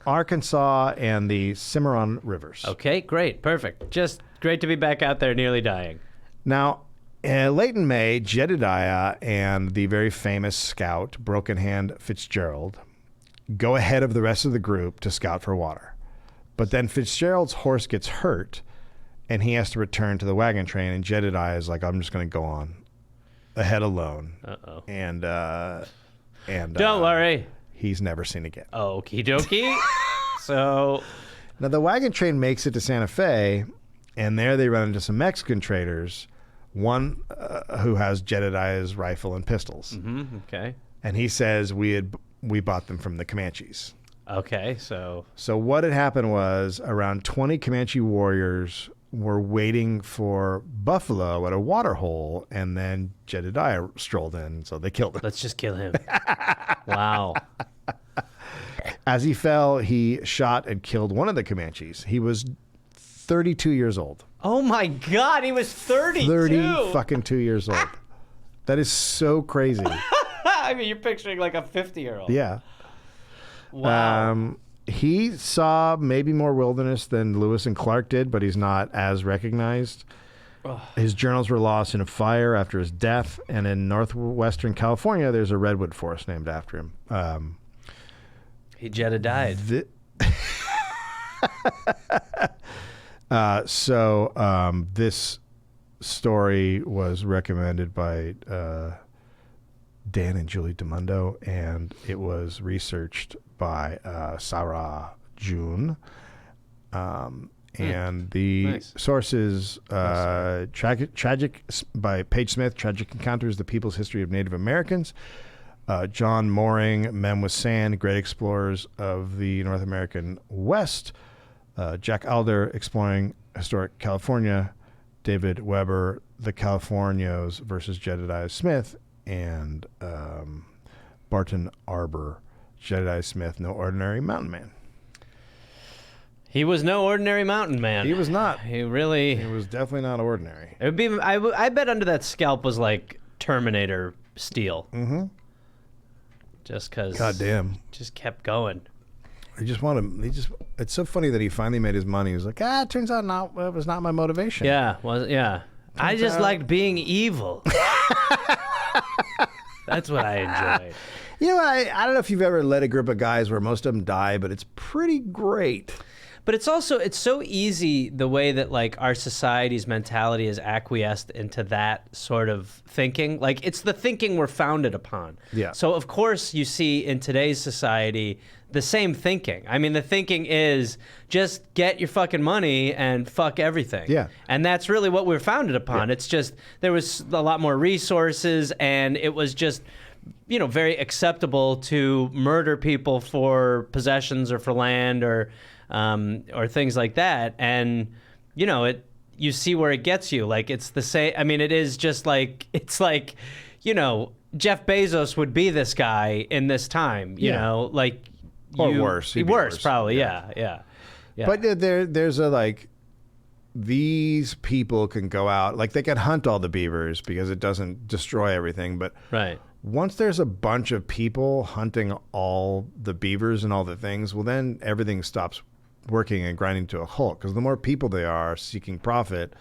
Speaker 2: Arkansas and the Cimarron rivers.
Speaker 1: Okay, great. Perfect. Just great to be back out there nearly dying.
Speaker 2: Now, late in May, Jedidiah and the very famous scout, Broken Hand Fitzgerald, go ahead of the rest of the group to scout for water. But then Fitzgerald's horse gets hurt, and he has to return to the wagon train, and Jedidiah is like, I'm just going to go on ahead alone.
Speaker 1: Uh-oh.
Speaker 2: And
Speaker 1: Don't worry.
Speaker 2: He's never seen again.
Speaker 1: Okie dokie. So...
Speaker 2: Now, the wagon train makes it to Santa Fe, and there they run into some Mexican traders, one who has Jedidiah's rifle and pistols.
Speaker 1: Mm-hmm, okay.
Speaker 2: And he says we bought them from the Comanches.
Speaker 1: Okay, so
Speaker 2: what had happened was around 20 Comanche warriors were waiting for buffalo at a water hole, and then Jedidiah strolled in, so they killed him.
Speaker 1: let's just kill him. Wow.
Speaker 2: As he fell, he shot and killed one of the Comanches. He was 32 years old.
Speaker 1: Oh my God, he was 32.
Speaker 2: 30 fucking 2 years old. That is so crazy.
Speaker 1: I mean, you're picturing like a 50-year-old.
Speaker 2: Yeah.
Speaker 1: Wow.
Speaker 2: He saw maybe more wilderness than Lewis and Clark did, but he's not as recognized. His journals were lost in a fire after his death, and in northwestern California, there's a redwood forest named after him.
Speaker 1: He Jedidied.
Speaker 2: This story was recommended by Dan and Julie DeMundo, and it was researched by Sarah June. And the sources, tragic by Page Smith, Tragic Encounters, The People's History of Native Americans. John Mooring, Men with Sand, Great Explorers of the North American West. Jack Alder, Exploring Historic California. David Weber, The Californios versus Jedidiah Smith. And Barton Arbor, Jedidiah Smith, No Ordinary Mountain Man.
Speaker 1: He was no ordinary mountain man.
Speaker 2: He was not.
Speaker 1: He
Speaker 2: was definitely not ordinary.
Speaker 1: It would be. I bet under that scalp was like Terminator steel.
Speaker 2: Mm-hmm.
Speaker 1: Just because.
Speaker 2: God damn.
Speaker 1: Just kept going.
Speaker 2: It's so funny that he finally made his money. He was like, it turns out it was not my motivation.
Speaker 1: Yeah. I just liked being evil. That's what I enjoyed.
Speaker 2: You know, I don't know if you've ever led a group of guys where most of them die, but it's pretty great.
Speaker 1: But it's so easy the way that like our society's mentality is acquiesced into that sort of thinking. Like it's the thinking we're founded upon.
Speaker 2: Yeah.
Speaker 1: So of course you see in today's society the same thinking. I mean, the thinking is just get your fucking money and fuck everything.
Speaker 2: Yeah.
Speaker 1: And that's really what we're founded upon.
Speaker 2: Yeah.
Speaker 1: It's just there was a lot more resources, and it was just very acceptable to murder people for possessions or for land or things like that. And, you see where it gets you. Like, it's the same. I mean, it is just like, it's like, Jeff Bezos would be this guy in this time, like.
Speaker 2: Or worse.
Speaker 1: Worse, probably. Yeah.
Speaker 2: But there's a, like, these people can go out, like, they can hunt all the beavers because it doesn't destroy everything. But
Speaker 1: right.
Speaker 2: Once there's a bunch of people hunting all the beavers and all the things, well, then everything stops working and grinding to a halt, because the more people they are seeking profit,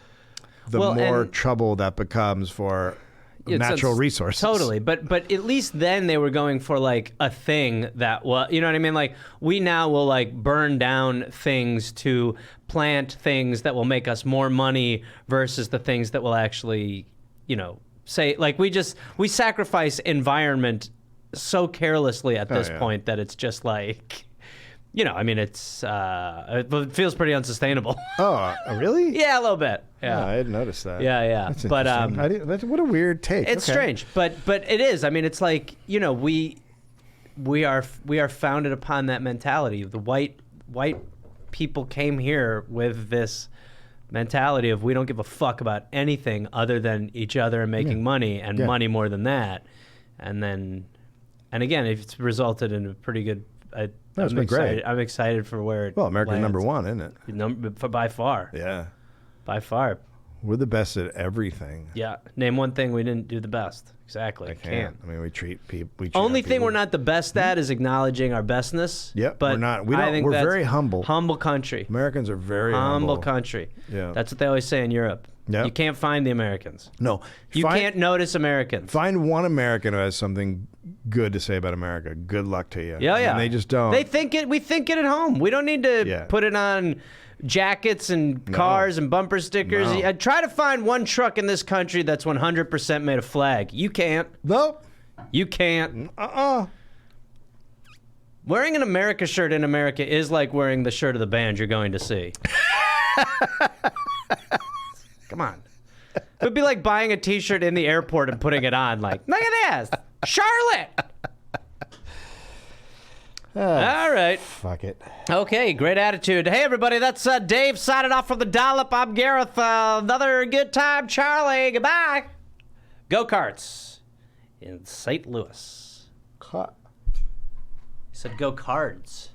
Speaker 2: the more trouble that becomes for natural resources.
Speaker 1: Totally. But at least then they were going for like a thing that was, you know what I mean? Like we now will like burn down things to plant things that will make us more money versus the things that will actually, say, like we sacrifice environment so carelessly at this point that it's just like, You know, I mean, it feels pretty unsustainable.
Speaker 2: Oh, really?
Speaker 1: Yeah, a little bit. Yeah,
Speaker 2: Oh, I didn't notice that.
Speaker 1: yeah.
Speaker 2: That's
Speaker 1: But
Speaker 2: what a weird take.
Speaker 1: it's
Speaker 2: Okay.
Speaker 1: strange, but it is. I mean, it's like, you know, we are founded upon that mentality. The white people came here with this mentality of we don't give a fuck about anything other than each other and making money and money more than that. And again, it's resulted in a pretty good.
Speaker 2: It's been great.
Speaker 1: I'm excited for where it.
Speaker 2: Well, America's
Speaker 1: lands.
Speaker 2: number one, isn't it?
Speaker 1: By far.
Speaker 2: Yeah.
Speaker 1: By far.
Speaker 2: We're the best at everything.
Speaker 1: Yeah. Name one thing we didn't do the best. Exactly.
Speaker 2: I can't. I mean, we treat people.
Speaker 1: Only thing we're not the best at is acknowledging our bestness.
Speaker 2: Yep.
Speaker 1: But
Speaker 2: we're not.
Speaker 1: I think
Speaker 2: We're
Speaker 1: that's
Speaker 2: very humble.
Speaker 1: Humble country.
Speaker 2: Americans are very
Speaker 1: Humble country.
Speaker 2: Yeah.
Speaker 1: That's what they always say in Europe.
Speaker 2: Yep.
Speaker 1: You can't find the Americans.
Speaker 2: No.
Speaker 1: You can't notice Americans.
Speaker 2: Find one American who has something good to say about America. Good luck to you.
Speaker 1: Yeah.
Speaker 2: And they just don't.
Speaker 1: They think it. We think it at home. We don't need to put it on jackets and cars and bumper stickers.
Speaker 2: No.
Speaker 1: Try to find one truck in this country that's 100% made of flag. You can't.
Speaker 2: Nope.
Speaker 1: You can't. Wearing an America shirt in America is like wearing the shirt of the band you're going to see. Come on. It would be like buying a t-shirt in the airport and putting it on like, look at this, Charlotte. All right.
Speaker 2: Fuck it.
Speaker 1: Okay, great attitude. Hey, everybody, that's Dave signing off from the Dollop. I'm Gareth. Another good time, Charlie. Goodbye. Go-karts in St. Louis. He said go cards.